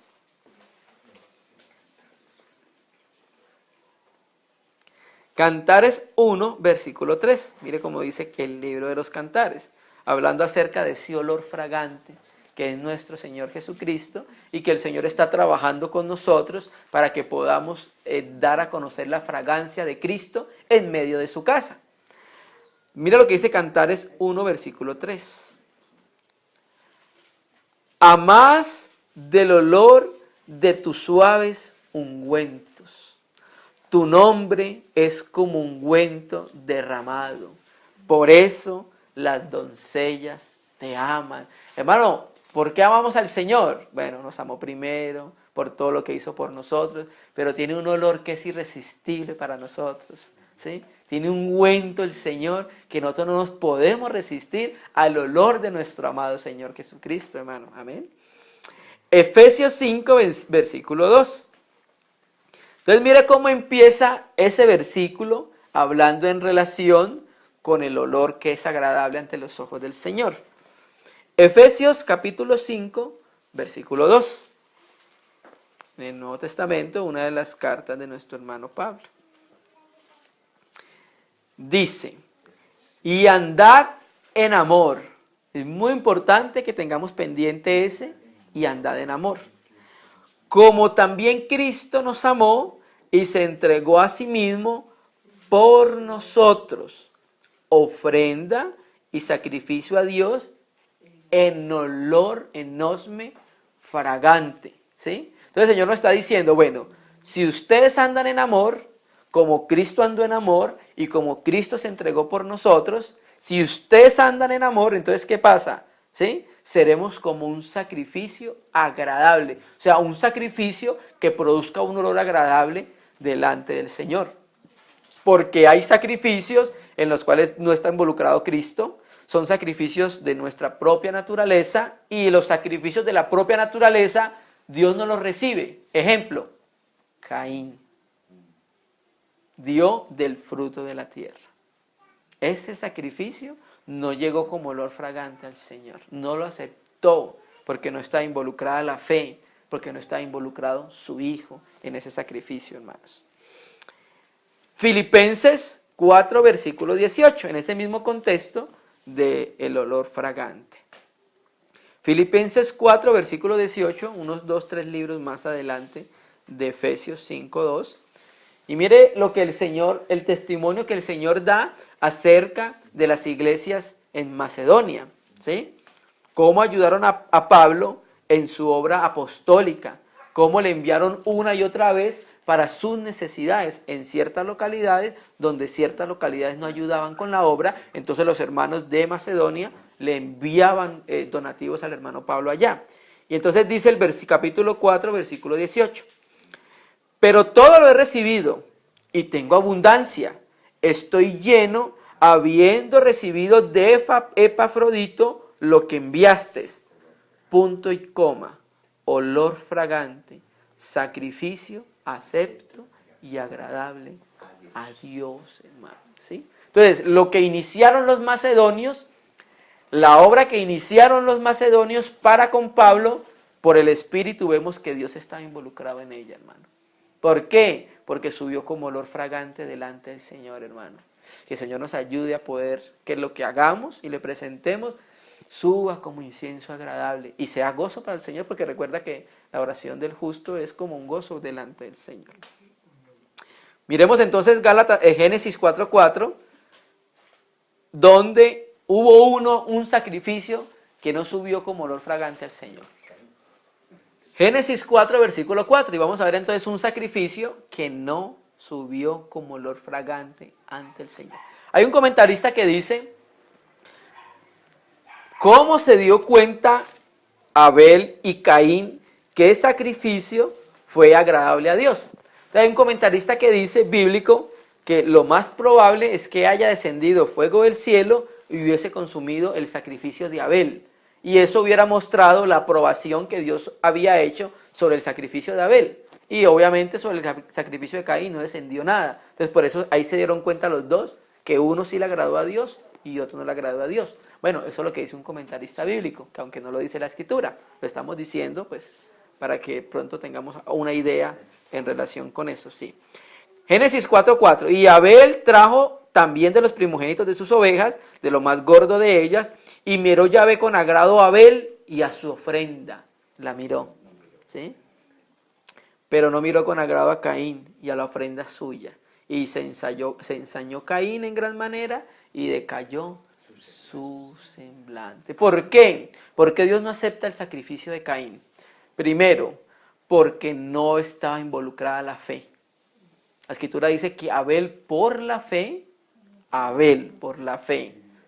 Cantares 1, versículo 3. Mire cómo dice el libro de los Cantares, hablando acerca de ese olor fragante que es nuestro Señor Jesucristo y que el Señor está trabajando con nosotros para que podamos dar a conocer la fragancia de Cristo en medio de su casa. Mira lo que dice Cantares 1, versículo 3. A más del olor de tus suaves ungüentos, tu nombre es como ungüento derramado. Por eso las doncellas te aman. Hermano, ¿por qué amamos al Señor? Bueno, nos amó primero por todo lo que hizo por nosotros, pero tiene un olor que es irresistible para nosotros, ¿sí? Tiene un ungüento el Señor que nosotros no nos podemos resistir al olor de nuestro amado Señor Jesucristo, hermano. Amén. Efesios 5, versículo 2. Entonces mire cómo empieza ese versículo hablando en relación con el olor que es agradable ante los ojos del Señor. Efesios capítulo 5, versículo 2. En el Nuevo Testamento, una de las cartas de nuestro hermano Pablo. Dice, y andad en amor. Es muy importante que tengamos pendiente ese, y andad en amor. Como también Cristo nos amó y se entregó a sí mismo por nosotros, ofrenda y sacrificio a Dios en olor, en osme fragante, ¿sí? Entonces el Señor nos está diciendo, bueno, si ustedes andan en amor, como Cristo andó en amor y como Cristo se entregó por nosotros, si ustedes andan en amor, entonces ¿qué pasa? ¿Sí? Seremos como un sacrificio agradable, o sea, un sacrificio que produzca un olor agradable delante del Señor. Porque hay sacrificios en los cuales no está involucrado Cristo, son sacrificios de nuestra propia naturaleza y los sacrificios de la propia naturaleza Dios no los recibe. Ejemplo, Caín dio del fruto de la tierra. Ese sacrificio no llegó como olor fragante al Señor, no lo aceptó porque no está involucrada la fe, porque no está involucrado su Hijo en ese sacrificio, hermanos. Filipenses 4, versículo 18, en este mismo contexto del olor fragante. Filipenses 4, versículo 18, unos 2, 3 libros más adelante de Efesios 5, 2. Y mire lo que el testimonio que el Señor da acerca de las iglesias en Macedonia, ¿sí? Cómo ayudaron a Pablo en su obra apostólica, cómo le enviaron una y otra vez para sus necesidades en ciertas localidades, donde ciertas localidades no ayudaban con la obra, entonces los hermanos de Macedonia le enviaban donativos al hermano Pablo allá. Y entonces dice el capítulo 4, versículo 18. Pero todo lo he recibido y tengo abundancia. Estoy lleno, habiendo recibido de Epafrodito lo que enviaste. Punto y coma. Olor fragante, sacrificio acepto y agradable a Dios, hermano. ¿Sí? Entonces, lo que iniciaron los macedonios, la obra que iniciaron los macedonios para con Pablo, por el Espíritu vemos que Dios estaba involucrado en ella, hermano. ¿Por qué? Porque subió como olor fragante delante del Señor, hermano. Que el Señor nos ayude a poder que lo que hagamos y le presentemos suba como incienso agradable y sea gozo para el Señor, porque recuerda que la oración del justo es como un gozo delante del Señor. Miremos entonces Génesis 4:4, donde hubo un sacrificio que no subió como olor fragante al Señor. Génesis 4, versículo 4, y vamos a ver entonces un sacrificio que no subió como olor fragante ante el Señor. Hay un comentarista que dice, ¿cómo se dio cuenta Abel y Caín que el sacrificio fue agradable a Dios? Entonces, hay un comentarista que dice, bíblico, que lo más probable es que haya descendido fuego del cielo y hubiese consumido el sacrificio de Abel. Y eso hubiera mostrado la aprobación que Dios había hecho sobre el sacrificio de Abel. Y obviamente sobre el sacrificio de Caín no descendió nada. Entonces por eso ahí se dieron cuenta los dos, que uno sí le agradó a Dios y otro no le agradó a Dios. Bueno, eso es lo que dice un comentarista bíblico, que aunque no lo dice la Escritura, lo estamos diciendo pues para que pronto tengamos una idea en relación con eso, sí. Génesis 4:4. Y Abel trajo también de los primogénitos de sus ovejas, de lo más gordo de ellas, y miró Yahvé con agrado a Abel y a su ofrenda. La miró, ¿sí? Pero no miró con agrado a Caín y a la ofrenda suya. Y se ensañó Caín en gran manera y decayó su semblante. ¿Por qué? Porque Dios no acepta el sacrificio de Caín. Primero, porque no estaba involucrada la fe. La Escritura dice que Abel por la fe,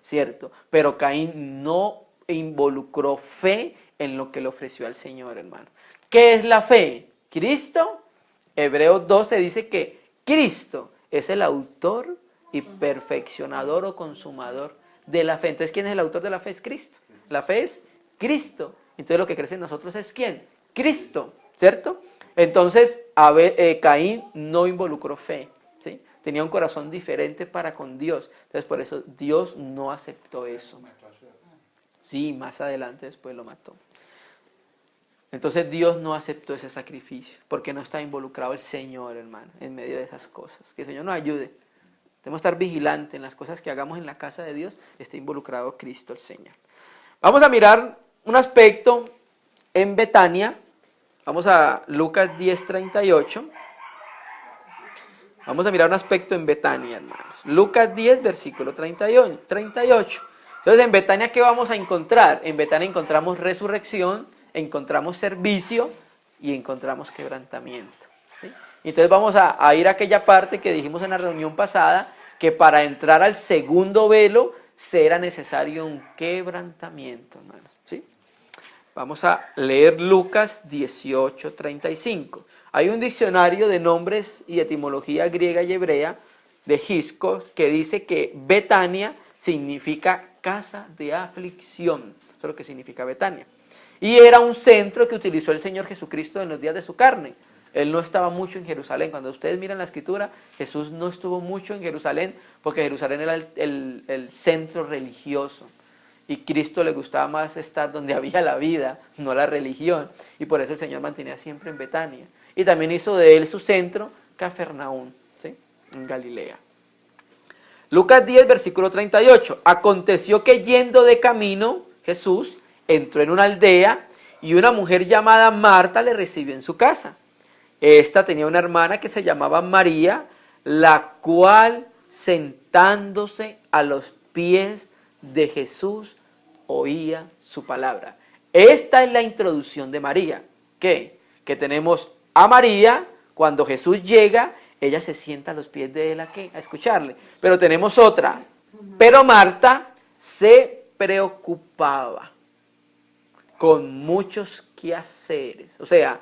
¿cierto? Pero Caín no involucró fe en lo que le ofreció al Señor, hermano. ¿Qué es la fe? Cristo. Hebreos 12 dice que Cristo es el autor y perfeccionador o consumador de la fe. Entonces, ¿quién es el autor de la fe? Es Cristo. La fe es Cristo. Entonces, lo que crece en nosotros es ¿quién? Cristo, ¿cierto? Entonces, Caín no involucró fe, ¿sí? Tenía un corazón diferente para con Dios. Entonces, por eso Dios no aceptó eso. Sí, más adelante después lo mató. Entonces Dios no aceptó ese sacrificio, porque no está involucrado el Señor, hermano, en medio de esas cosas. Que el Señor nos ayude. Debemos estar vigilantes en las cosas que hagamos en la casa de Dios, esté involucrado Cristo el Señor. Vamos a mirar un aspecto en Betania. Vamos a Lucas 10:38. Vamos a mirar un aspecto en Betania, hermanos. Lucas 10, versículo 38. Entonces, en Betania, ¿qué vamos a encontrar? En Betania encontramos resurrección, encontramos servicio y encontramos quebrantamiento, ¿sí? Entonces vamos a ir a aquella parte que dijimos en la reunión pasada, que para entrar al segundo velo será necesario un quebrantamiento, hermanos, ¿sí? Vamos a leer Lucas 18:35. Hay un diccionario de nombres y etimología griega y hebrea de Gisco que dice que Betania significa casa de aflicción. Eso es lo que significa Betania. Y era un centro que utilizó el Señor Jesucristo en los días de su carne. Él no estaba mucho en Jerusalén. Cuando ustedes miran la Escritura, Jesús no estuvo mucho en Jerusalén, porque Jerusalén era el centro religioso. Y Cristo le gustaba más estar donde había la vida, no la religión. Y por eso el Señor mantenía siempre en Betania. Y también hizo de él su centro, Cafarnaún, ¿sí? En Galilea. Lucas 10, versículo 38. Aconteció que yendo de camino, Jesús entró en una aldea y una mujer llamada Marta le recibió en su casa. Esta tenía una hermana que se llamaba María, la cual sentándose a los pies de Jesús oía su palabra. Esta es la introducción de María. ¿Qué? Que tenemos a María, cuando Jesús llega, ella se sienta a los pies de él a escucharle. Pero tenemos otra. Pero Marta se preocupaba con muchos quehaceres. O sea,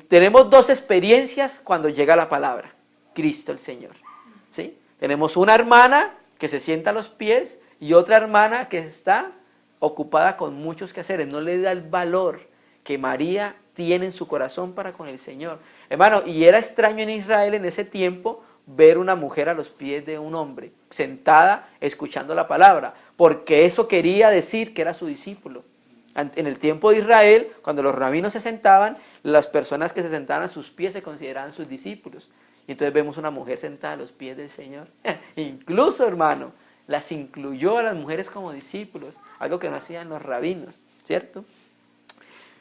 tenemos dos experiencias cuando llega la palabra, Cristo el Señor, ¿sí? Tenemos una hermana que se sienta a los pies y otra hermana que está ocupada con muchos quehaceres. No le da el valor que María tiene en su corazón para con el Señor. Hermano, y era extraño en Israel en ese tiempo ver una mujer a los pies de un hombre, sentada escuchando la palabra, porque eso quería decir que era su discípulo. En el tiempo de Israel, cuando los rabinos se sentaban, las personas que se sentaban a sus pies se consideraban sus discípulos. Y entonces vemos una mujer sentada a los pies del Señor. Incluso, hermano, las incluyó a las mujeres como discípulos, algo que no hacían los rabinos, ¿cierto?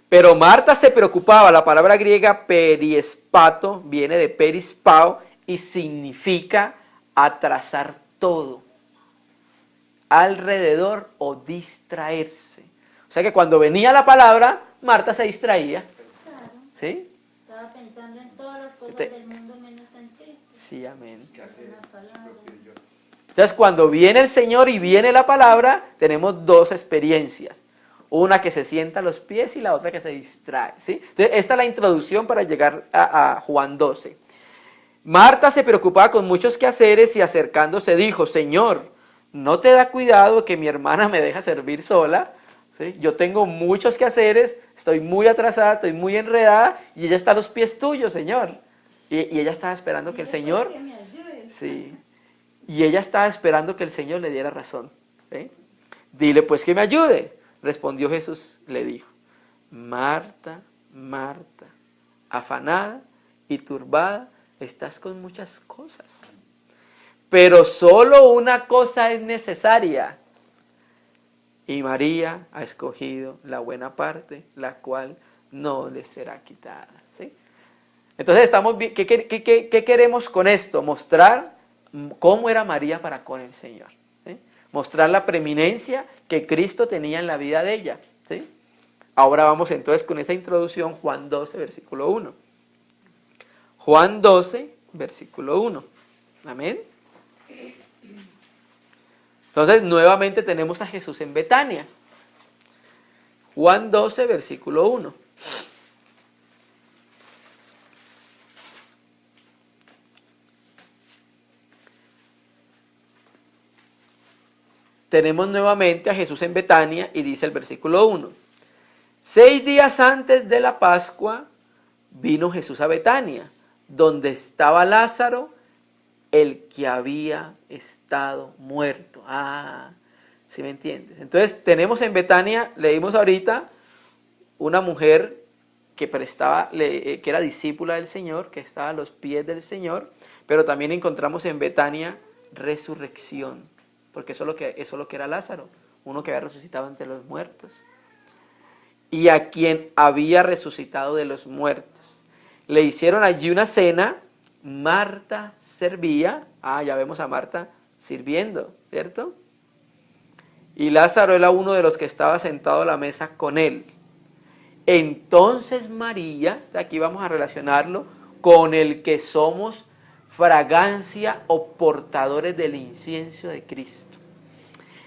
Pero Marta se preocupaba. La palabra griega periespato viene de perispao y significa atrasar todo, alrededor o distraerse. O sea que cuando venía la palabra, Marta se distraía. Claro. ¿Sí? Estaba pensando en todas las cosas del mundo menos en Cristo. Sí, amén. La palabra. Entonces, cuando viene el Señor y viene la palabra, tenemos dos experiencias. Una que se sienta a los pies y la otra que se distrae, ¿sí? Entonces, esta es la introducción para llegar a Juan 12. Marta se preocupaba con muchos quehaceres y acercándose dijo, Señor, ¿no te da cuidado que mi hermana me deja servir sola? ¿Sí? Yo tengo muchos quehaceres, estoy muy atrasada, estoy muy enredada y ella está a los pies tuyos, Señor. Y ella estaba esperando que el Señor... Que me ayudes. Sí. Y ella estaba esperando que el Señor le diera razón, ¿sí? Dile pues que me ayude. Respondió Jesús, le dijo, Marta, Marta, afanada y turbada estás con muchas cosas. Pero solo una cosa es necesaria. Y María ha escogido la buena parte, la cual no le será quitada. ¿Sí? Entonces, ¿qué queremos con esto? Mostrar cómo era María para con el Señor. ¿Sí? Mostrar la preeminencia que Cristo tenía en la vida de ella. ¿Sí? Ahora vamos entonces con esa introducción, Juan 12, versículo 1. Juan 12, versículo 1. Amén. Entonces, nuevamente tenemos a Jesús en Betania. Juan 12, versículo 1. Tenemos nuevamente a Jesús en Betania y dice el versículo 1. 6 días antes de la Pascua vino Jesús a Betania, donde estaba Lázaro, el que había estado muerto. ¿Sí me entiendes? Entonces tenemos en Betania, leímos ahorita, una mujer que era discípula del Señor, que estaba a los pies del Señor, pero también encontramos en Betania resurrección, porque eso es lo que era Lázaro, uno que había resucitado entre los muertos, y a quien había resucitado de los muertos. Le hicieron allí una cena. Marta servía, ya vemos a Marta sirviendo, ¿cierto? Y Lázaro era uno de los que estaba sentado a la mesa con él. Entonces María, aquí vamos a relacionarlo con el que somos fragancia o portadores del incienso de Cristo.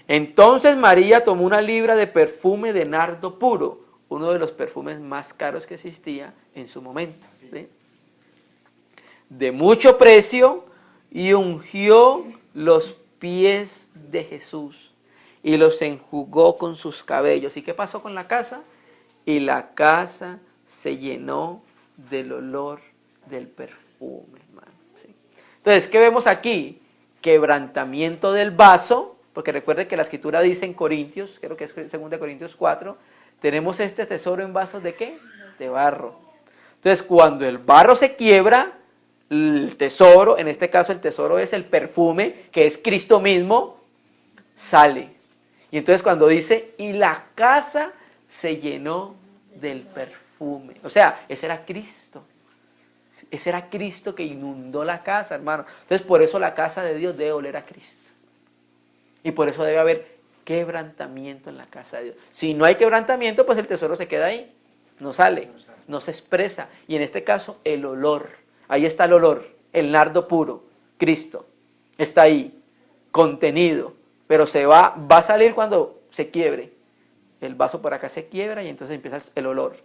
Entonces María tomó una libra de perfume de nardo puro, uno de los perfumes más caros que existía en su momento, ¿sí? De mucho precio, y ungió los pies de Jesús y los enjugó con sus cabellos. ¿Y qué pasó con la casa? Y la casa se llenó del olor del perfume, hermano. ¿Sí? Entonces, ¿qué vemos aquí? Quebrantamiento del vaso, porque recuerden que la escritura dice en Corintios, creo que es 2 Corintios 4, tenemos este tesoro en vasos ¿de qué? De barro. Entonces, cuando el barro se quiebra, el tesoro, en este caso el tesoro es el perfume, que es Cristo mismo, sale. Y entonces cuando dice, y la casa se llenó del perfume. O sea, ese era Cristo. Ese era Cristo que inundó la casa, hermano. Entonces por eso la casa de Dios debe oler a Cristo. Y por eso debe haber quebrantamiento en la casa de Dios. Si no hay quebrantamiento, pues el tesoro se queda ahí. No sale, no se expresa. Y en este caso, el olor. Ahí está el olor, el nardo puro, Cristo. Está ahí, contenido. Pero va a salir cuando se quiebre. El vaso por acá se quiebra y entonces empieza el olor.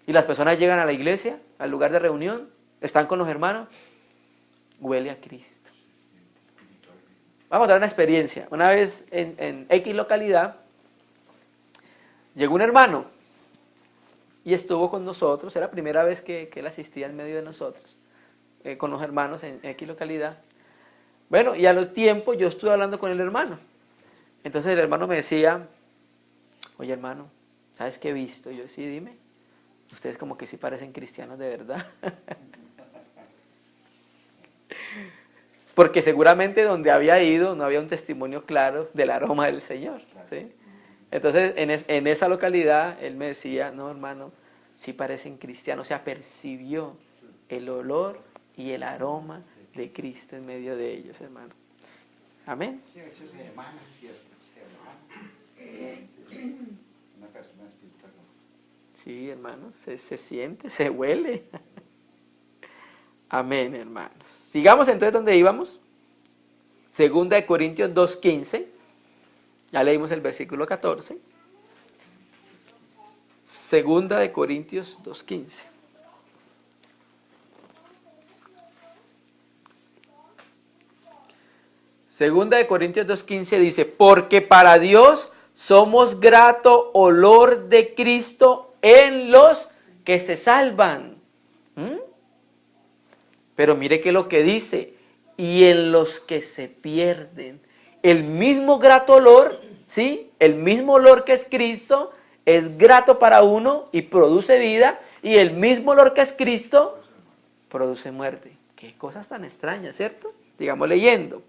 Y las personas llegan a la iglesia, al lugar de reunión, están con los hermanos, huele a Cristo. Vamos a dar una experiencia. Una vez en X localidad, llegó un hermano y estuvo con nosotros. Era la primera vez que él asistía en medio de nosotros, con los hermanos en X localidad. Bueno, y a los tiempos yo estuve hablando con el hermano. Entonces el hermano me decía, oye hermano, ¿sabes qué he visto? Yo, sí, dime. Ustedes como que sí parecen cristianos de verdad. Porque seguramente donde había ido no había un testimonio claro del aroma del Señor, ¿sí? Entonces en esa localidad él me decía, no hermano, sí parecen cristianos. O sea, percibió el olor y el aroma de Cristo en medio de ellos, hermano. Amén. Sí, eso se emana, ¿cierto? Se emana. Una persona espiritual. Sí, hermano, se siente, se huele. Amén, hermanos. Sigamos entonces donde íbamos. 2 Corintios 2:15. Ya leímos el versículo 14. 2 Corintios 2:15. Segunda de Corintios 2:15 dice, porque para Dios somos grato olor de Cristo en los que se salvan. Pero mire que lo que dice, y en los que se pierden. El mismo grato olor, ¿sí? El mismo olor que es Cristo es grato para uno y produce vida, y el mismo olor que es Cristo produce muerte. Qué cosas tan extrañas, ¿cierto? Digamos leyendo.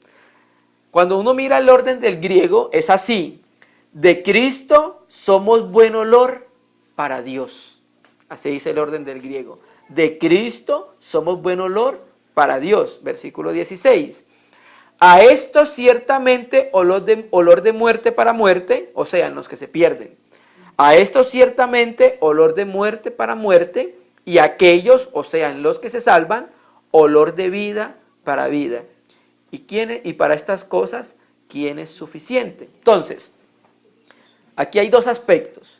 Cuando uno mira el orden del griego, es así. De Cristo somos buen olor para Dios. Así dice el orden del griego. De Cristo somos buen olor para Dios. Versículo 16. A esto ciertamente olor de muerte para muerte, o sea, en los que se pierden. A esto ciertamente olor de muerte para muerte, y aquellos, o sea, en los que se salvan, olor de vida para vida. Y para estas cosas, ¿quién es suficiente? Entonces, aquí hay dos aspectos.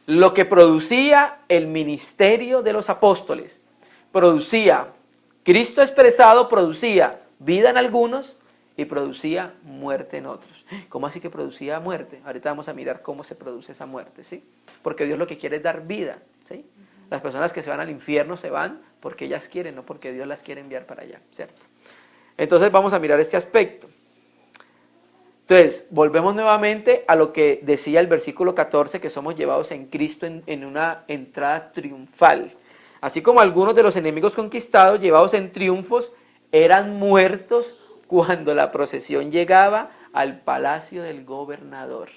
Lo que producía el ministerio de los apóstoles, Cristo expresado producía vida en algunos y producía muerte en otros. ¿Cómo así que producía muerte? Ahorita vamos a mirar cómo se produce esa muerte, ¿sí? Porque Dios lo que quiere es dar vida, ¿sí? Las personas que se van al infierno se van porque ellas quieren, no porque Dios las quiere enviar para allá, ¿cierto? Entonces vamos a mirar este aspecto. Entonces, volvemos nuevamente a lo que decía el versículo 14, que somos llevados en Cristo en una entrada triunfal. Así como algunos de los enemigos conquistados, llevados en triunfos, eran muertos cuando la procesión llegaba al palacio del gobernador.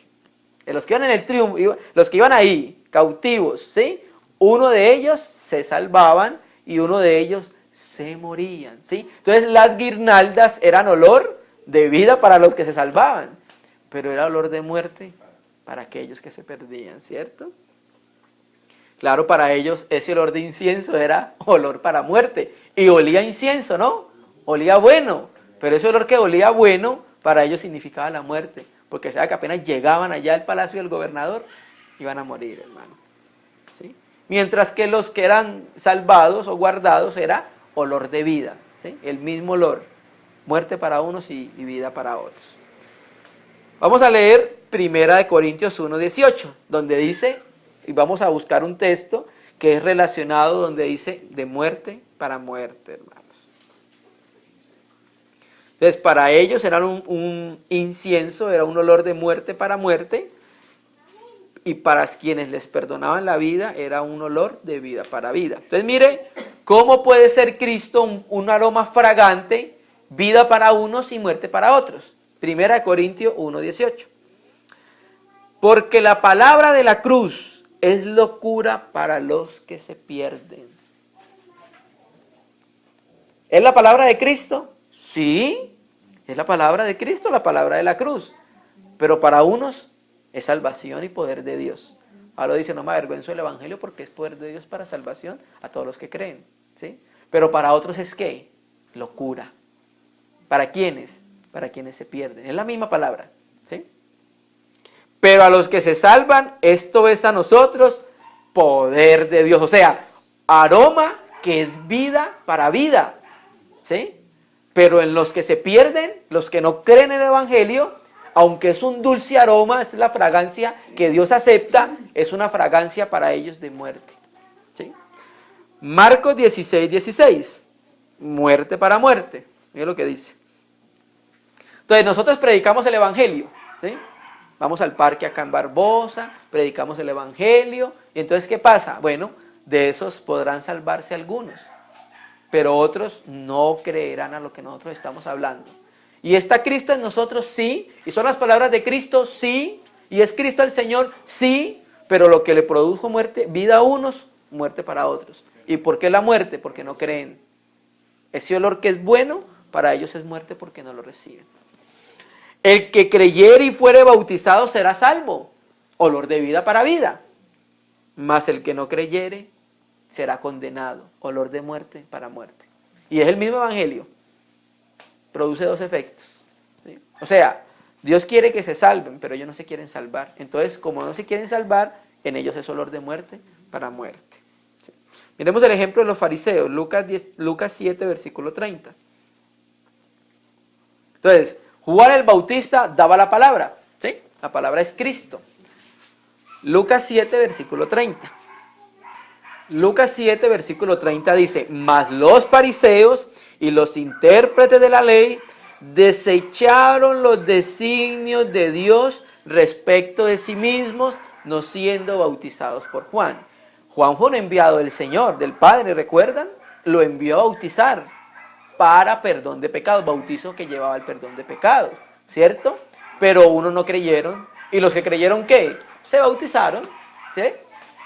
De los que iban en el triunfo, los que iban ahí, cautivos, ¿sí? Uno de ellos se salvaban y uno de ellos se morían, ¿sí? Entonces las guirnaldas eran olor de vida para los que se salvaban, pero era olor de muerte para aquellos que se perdían, ¿cierto? Claro, para ellos ese olor de incienso era olor para muerte, y olía incienso, ¿no? Olía bueno, pero ese olor que olía bueno, para ellos significaba la muerte, porque sabe que apenas llegaban allá al palacio del gobernador, iban a morir, hermano, ¿sí? Mientras que los que eran salvados o guardados era olor de vida, ¿sí? El mismo olor, muerte para unos y vida para otros. Vamos a leer 1 Corintios 1:18, donde dice, y vamos a buscar un texto que es relacionado, donde dice de muerte para muerte, hermanos. Entonces, para ellos era un incienso, era un olor de muerte para muerte, y para quienes les perdonaban la vida, era un olor de vida para vida. Entonces, mire, ¿cómo puede ser Cristo un aroma fragante, vida para unos y muerte para otros? 1 Corintios 1:18. Porque la palabra de la cruz es locura para los que se pierden. ¿Es la palabra de Cristo? Sí, es la palabra de Cristo, la palabra de la cruz. Pero para unos es salvación y poder de Dios. Ahora dice, no me avergüenzo del evangelio porque es poder de Dios para salvación a todos los que creen, ¿sí? Pero para otros es ¿qué? Locura. ¿Para quiénes? Para quienes se pierden. Es la misma palabra, ¿sí? Pero a los que se salvan, esto es a nosotros poder de Dios. O sea, aroma que es vida para vida, ¿sí? Pero en los que se pierden, los que no creen en el evangelio, aunque es un dulce aroma, es la fragancia que Dios acepta, es una fragancia para ellos de muerte, ¿sí? Marcos 16:16, muerte para muerte. Mira lo que dice. Entonces nosotros predicamos el evangelio, ¿sí? Vamos al parque acá en Barbosa, predicamos el evangelio, y entonces ¿qué pasa? Bueno, de esos podrán salvarse algunos, pero otros no creerán a lo que nosotros estamos hablando. ¿Y está Cristo en nosotros? Sí. ¿Y son las palabras de Cristo? Sí. ¿Y es Cristo el Señor? Sí. Pero lo que le produjo muerte, vida a unos, muerte para otros. ¿Y por qué la muerte? Porque no creen. Ese olor que es bueno, para ellos es muerte porque no lo reciben. El que creyere y fuere bautizado será salvo. Olor de vida para vida. Mas el que no creyere será condenado. Olor de muerte para muerte. Y es el mismo evangelio. Produce dos efectos, ¿sí? O sea, Dios quiere que se salven, pero ellos no se quieren salvar. Entonces, como no se quieren salvar, en ellos es olor de muerte para muerte, ¿sí? Miremos el ejemplo de los fariseos, Lucas 7, versículo 30. Entonces, Juan el Bautista daba la palabra, ¿sí? La palabra es Cristo. Lucas 7, versículo 30. Lucas 7, versículo 30 dice, mas los fariseos y los intérpretes de la ley desecharon los designios de Dios respecto de sí mismos, no siendo bautizados por Juan. Juan fue un enviado del Señor, del Padre, ¿recuerdan? lo envió a bautizar para perdón de pecados, bautizo que llevaba el perdón de pecados, ¿cierto? Pero unos no creyeron, y los que creyeron, ¿qué? Se bautizaron, ¿sí?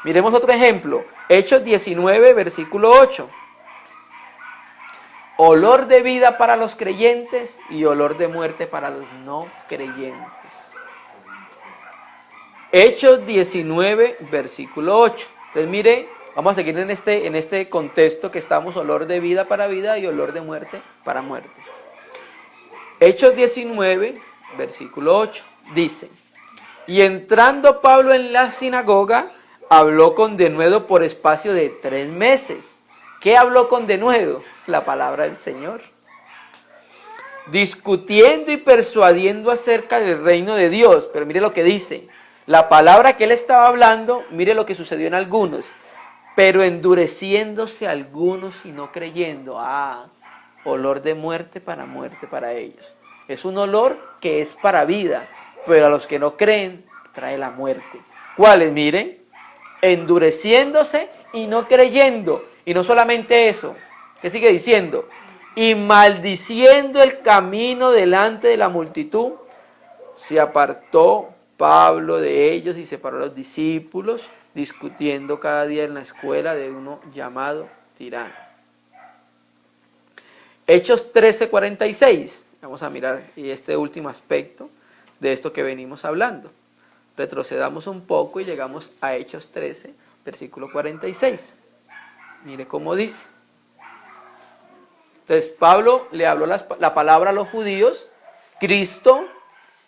Miremos otro ejemplo, Hechos 19, versículo 8. Olor de vida para los creyentes y olor de muerte para los no creyentes. Hechos 19, versículo 8. Entonces mire, vamos a seguir en este contexto que estamos, olor de vida para vida y olor de muerte para muerte. Hechos 19, versículo 8, dice: y entrando Pablo en la sinagoga, habló con denuedo por espacio de 3 meses. ¿Qué habló con denuedo? La palabra del Señor. Discutiendo y persuadiendo acerca del reino de Dios. Pero mire lo que dice. La palabra que él estaba hablando, mire lo que sucedió en algunos. Pero endureciéndose algunos y no creyendo. Olor de muerte para ellos. Es un olor que es para vida, pero a los que no creen trae la muerte. ¿Cuáles? Miren, endureciéndose y no creyendo. Y no solamente eso, ¿qué sigue diciendo? Y maldiciendo el camino delante de la multitud, se apartó Pablo de ellos y separó a los discípulos, discutiendo cada día en la escuela de uno llamado Tirano. Hechos 13:46. Vamos a mirar este último aspecto de esto que venimos hablando. Retrocedamos un poco y llegamos a Hechos 13, versículo 46. Mire cómo dice. Entonces Pablo le habló la palabra a los judíos, Cristo,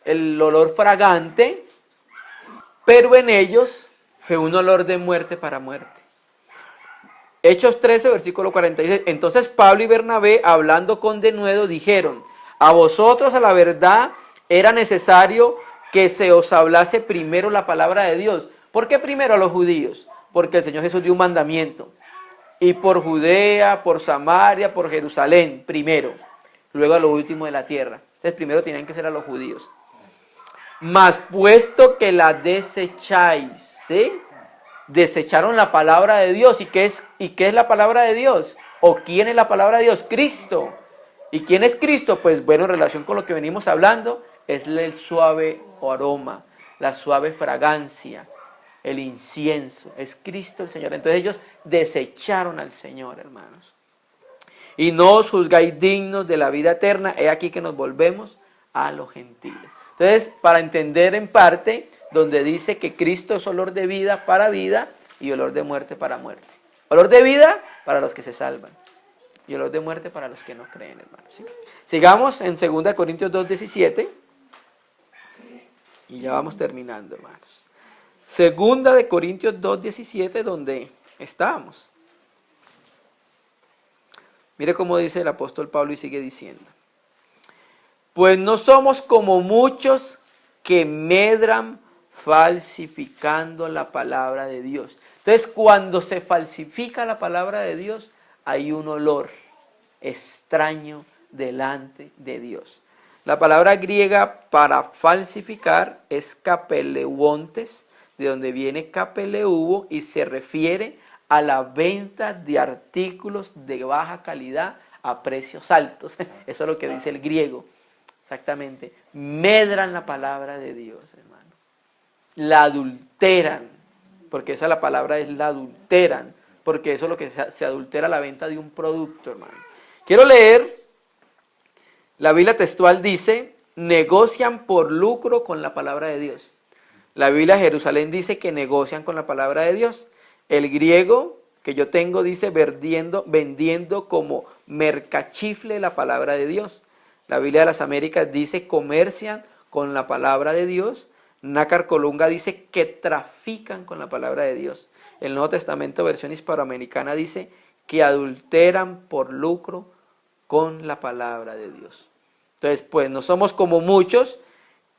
el olor fragante, pero en ellos fue un olor de muerte para muerte. Hechos 13, versículo 46. Entonces Pablo y Bernabé, hablando con denuedo, dijeron: a vosotros a la verdad era necesario que se os hablase primero la palabra de Dios. ¿Por qué primero a los judíos? Porque el Señor Jesús dio un mandamiento. Y por Judea, por Samaria, por Jerusalén, primero. Luego a lo último de la tierra. Entonces primero tenían que ser a los judíos. Mas puesto que la desecháis, ¿sí? Desecharon la palabra de Dios. ¿Y qué es la palabra de Dios? ¿O quién es la palabra de Dios? Cristo. ¿Y quién es Cristo? Pues bueno, en relación con lo que venimos hablando, es el suave aroma, la suave fragancia, el incienso. Es Cristo el Señor. Entonces ellos desecharon al Señor, hermanos. Y no os juzgáis dignos de la vida eterna. He aquí que nos volvemos a los gentiles. Entonces, para entender en parte, donde dice que Cristo es olor de vida para vida y olor de muerte para muerte. Olor de vida para los que se salvan y olor de muerte para los que no creen, hermanos. ¿Sí? Sigamos en 2 Corintios 2:17 y ya vamos terminando, hermanos. 2 Corintios 2:17, donde estábamos. Mire cómo dice el apóstol Pablo y sigue diciendo: pues no somos como muchos que medran falsificando la palabra de Dios. Entonces, cuando se falsifica la palabra de Dios, hay un olor extraño delante de Dios. La palabra griega para falsificar es kapeleuontes, de donde viene kapeleuo, y se refiere a la venta de artículos de baja calidad a precios altos. Eso es lo que dice el griego. Exactamente. Medran la palabra de Dios, hermano. La adulteran, porque esa la palabra es la adulteran, porque eso es lo que se adultera la venta de un producto, hermano. Quiero leer, la Biblia textual dice, negocian por lucro con la palabra de Dios. La Biblia de Jerusalén dice que negocian con la palabra de Dios. El griego que yo tengo dice vendiendo como mercachifle la palabra de Dios. La Biblia de las Américas dice comercian con la palabra de Dios. Nácar Colunga dice que trafican con la palabra de Dios. El Nuevo Testamento, versión hispanoamericana, dice que adulteran por lucro con la palabra de Dios. Entonces, pues no somos como muchos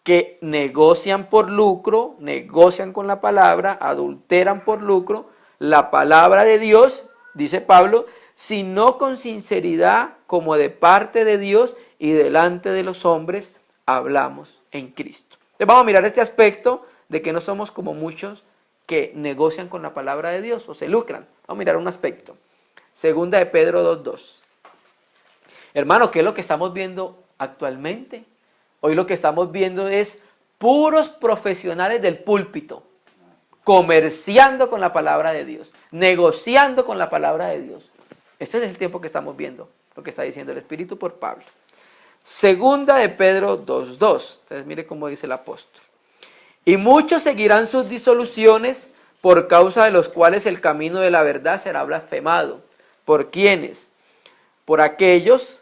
que negocian por lucro, negocian con la palabra, adulteran por lucro la palabra de Dios, dice Pablo, sino con sinceridad como de parte de Dios y delante de los hombres hablamos en Cristo. Entonces vamos a mirar este aspecto de que no somos como muchos que negocian con la palabra de Dios o se lucran. Vamos a mirar un aspecto. Segunda de Pedro 2:2. Hermano, ¿qué es lo que estamos viendo actualmente? Hoy lo que estamos viendo es puros profesionales del púlpito, comerciando con la palabra de Dios, negociando con la palabra de Dios. Este es el tiempo que estamos viendo, lo que está diciendo el Espíritu por Pablo. Segunda de Pedro 2:2. Entonces mire cómo dice el apóstol. Y muchos seguirán sus disoluciones, por causa de los cuales el camino de la verdad será blasfemado. ¿Por quiénes? Por aquellos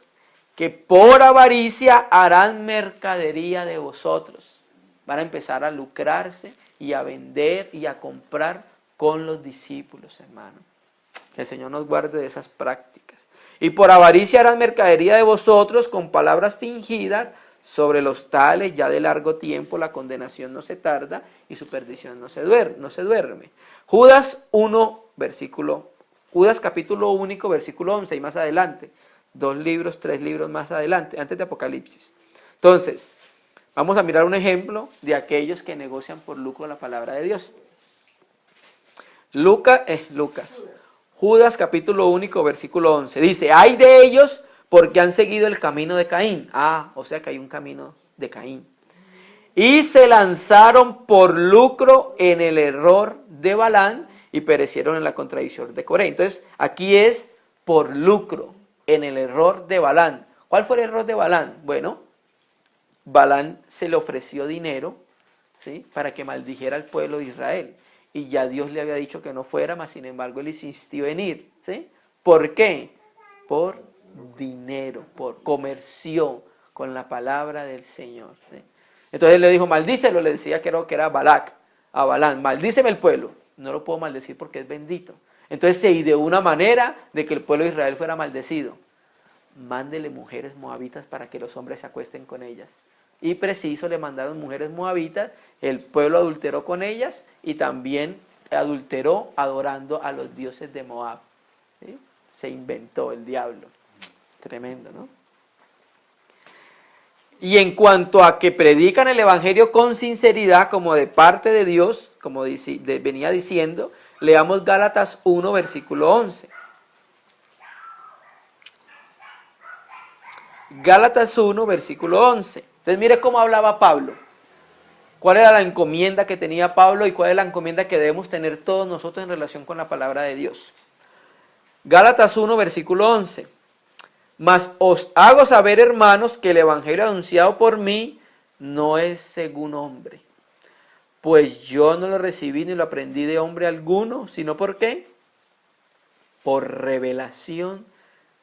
que por avaricia harán mercadería de vosotros. Van a empezar a lucrarse y a vender y a comprar con los discípulos, hermano. Que el Señor nos guarde de esas prácticas. Y por avaricia harán mercadería de vosotros con palabras fingidas. Sobre los tales ya de largo tiempo la condenación no se tarda y su perdición no se duerme. Judas capítulo 1, versículo 11 y más adelante. 3 libros más adelante, antes de Apocalipsis. Entonces, vamos a mirar un ejemplo de aquellos que negocian por lucro la palabra de Dios. Judas capítulo 1, versículo 11. Dice, hay de ellos porque han seguido el camino de Caín. O sea que hay un camino de Caín. Y se lanzaron por lucro en el error de Balaam y perecieron en la contradicción de Coré. Entonces, aquí es por lucro, en el error de Balaam. ¿Cuál fue el error de Balaam? Bueno, Balaam se le ofreció dinero, ¿sí?, para que maldijera al pueblo de Israel. Y ya Dios le había dicho que no fuera, mas sin embargo él insistió en ir. ¿Sí? ¿Por qué? Por dinero, por comercio con la palabra del Señor. ¿Sí? Entonces él le dijo, maldícelo, le decía que era Balac, a Balaam, maldíceme el pueblo. No lo puedo maldecir porque es bendito. Entonces se ideó una manera de que el pueblo de Israel fuera maldecido. Mándele mujeres moabitas para que los hombres se acuesten con ellas. Y preciso le mandaron mujeres moabitas, el pueblo adulteró con ellas y también adulteró adorando a los dioses de Moab. ¿Sí? Se inventó el diablo. Tremendo, ¿no? Y en cuanto a que predican el evangelio con sinceridad, como de parte de Dios, como venía diciendo, leamos Gálatas 1, versículo 11. Gálatas 1, versículo 11. Entonces mire cómo hablaba Pablo. ¿Cuál era la encomienda que tenía Pablo y cuál es la encomienda que debemos tener todos nosotros en relación con la palabra de Dios? Gálatas 1, versículo 11. Mas os hago saber, hermanos, que el evangelio anunciado por mí no es según hombre. Pues yo no lo recibí ni lo aprendí de hombre alguno, sino ¿por qué? Por revelación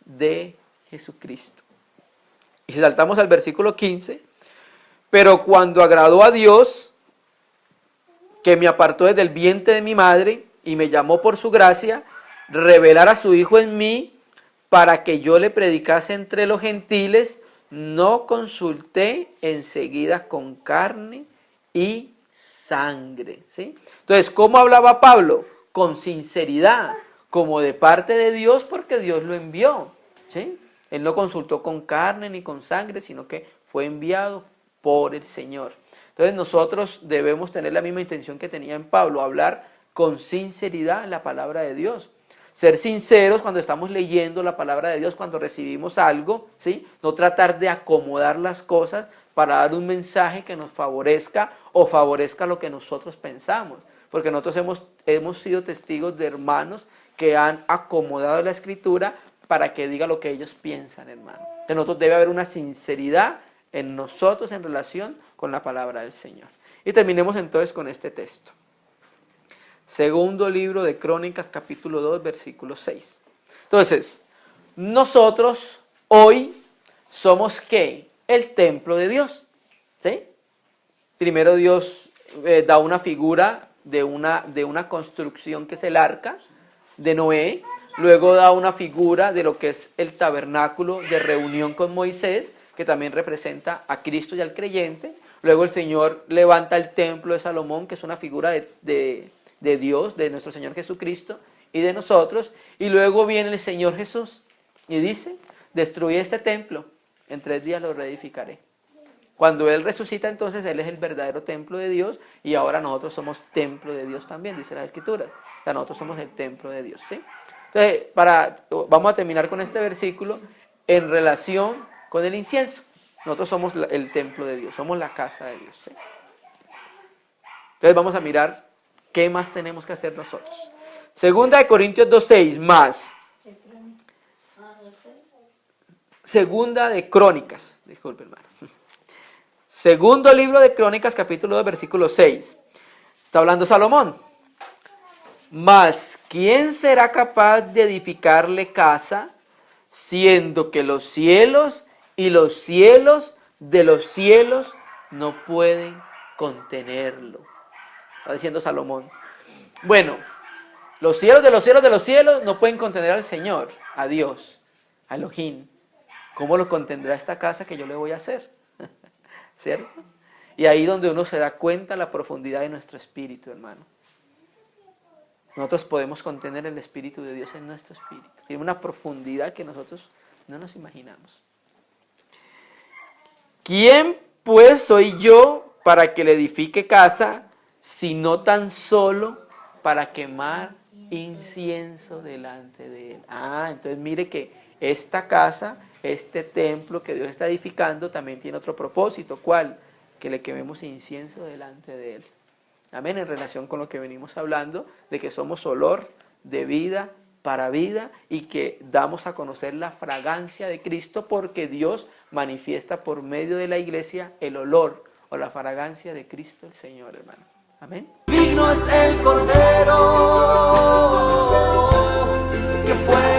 de Jesucristo. Y si saltamos al versículo 15, pero cuando agradó a Dios, que me apartó desde el vientre de mi madre y me llamó por su gracia, revelar a su Hijo en mí, para que yo le predicase entre los gentiles, no consulté enseguida con carne y sangre. ¿Sí? Entonces, ¿cómo hablaba Pablo? Con sinceridad, como de parte de Dios, porque Dios lo envió. ¿Sí? Él no consultó con carne ni con sangre, sino que fue enviado por el Señor. Entonces nosotros debemos tener la misma intención que tenía en Pablo, hablar con sinceridad la palabra de Dios. Ser sinceros cuando estamos leyendo la palabra de Dios, cuando recibimos algo, ¿sí? No tratar de acomodar las cosas para dar un mensaje que nos favorezca o favorezca lo que nosotros pensamos. Porque nosotros hemos sido testigos de hermanos que han acomodado la Escritura para que diga lo que ellos piensan, hermano. De nosotros debe haber una sinceridad en nosotros en relación con la palabra del Señor. Y terminemos entonces con este texto. Segundo libro de Crónicas, capítulo 2, versículo 6. Entonces, nosotros hoy somos ¿qué? El templo de Dios. ¿Sí? Primero Dios da una figura de una construcción que es el arca de Noé. Luego da una figura de lo que es el tabernáculo de reunión con Moisés, que también representa a Cristo y al creyente. Luego el Señor levanta el templo de Salomón, que es una figura de Dios, de nuestro Señor Jesucristo y de nosotros. Y luego viene el Señor Jesús y dice, destruí este templo, en 3 días lo reedificaré. Cuando Él resucita, entonces Él es el verdadero templo de Dios y ahora nosotros somos templo de Dios también, dice la Escritura. O sea, nosotros somos el templo de Dios, ¿sí? Entonces, vamos a terminar con este versículo en relación con el incienso. Nosotros somos el templo de Dios, somos la casa de Dios. ¿Sí? Entonces vamos a mirar qué más tenemos que hacer nosotros. Segunda de Corintios 2:6 más. Segunda de Crónicas, disculpe hermano. Segundo libro de Crónicas, capítulo 2, versículo 6. Está hablando Salomón. Mas, ¿quién será capaz de edificarle casa, siendo que los cielos y los cielos de los cielos no pueden contenerlo? Está diciendo Salomón. Bueno, los cielos de los cielos de los cielos no pueden contener al Señor, a Dios, a Elohim. ¿Cómo lo contendrá esta casa que yo le voy a hacer? ¿Cierto? Y ahí donde uno se da cuenta la profundidad de nuestro espíritu, hermano. Nosotros podemos contener el Espíritu de Dios en nuestro espíritu. Tiene una profundidad que nosotros no nos imaginamos. ¿Quién pues soy yo para que le edifique casa, sino tan solo para quemar incienso delante de él? Entonces mire que esta casa, este templo que Dios está edificando también tiene otro propósito. ¿Cuál? Que le quememos incienso delante de él. Amén, en relación con lo que venimos hablando, de que somos olor de vida para vida y que damos a conocer la fragancia de Cristo porque Dios manifiesta por medio de la iglesia el olor o la fragancia de Cristo el Señor, hermano. Amén. Digno es el Cordero que fue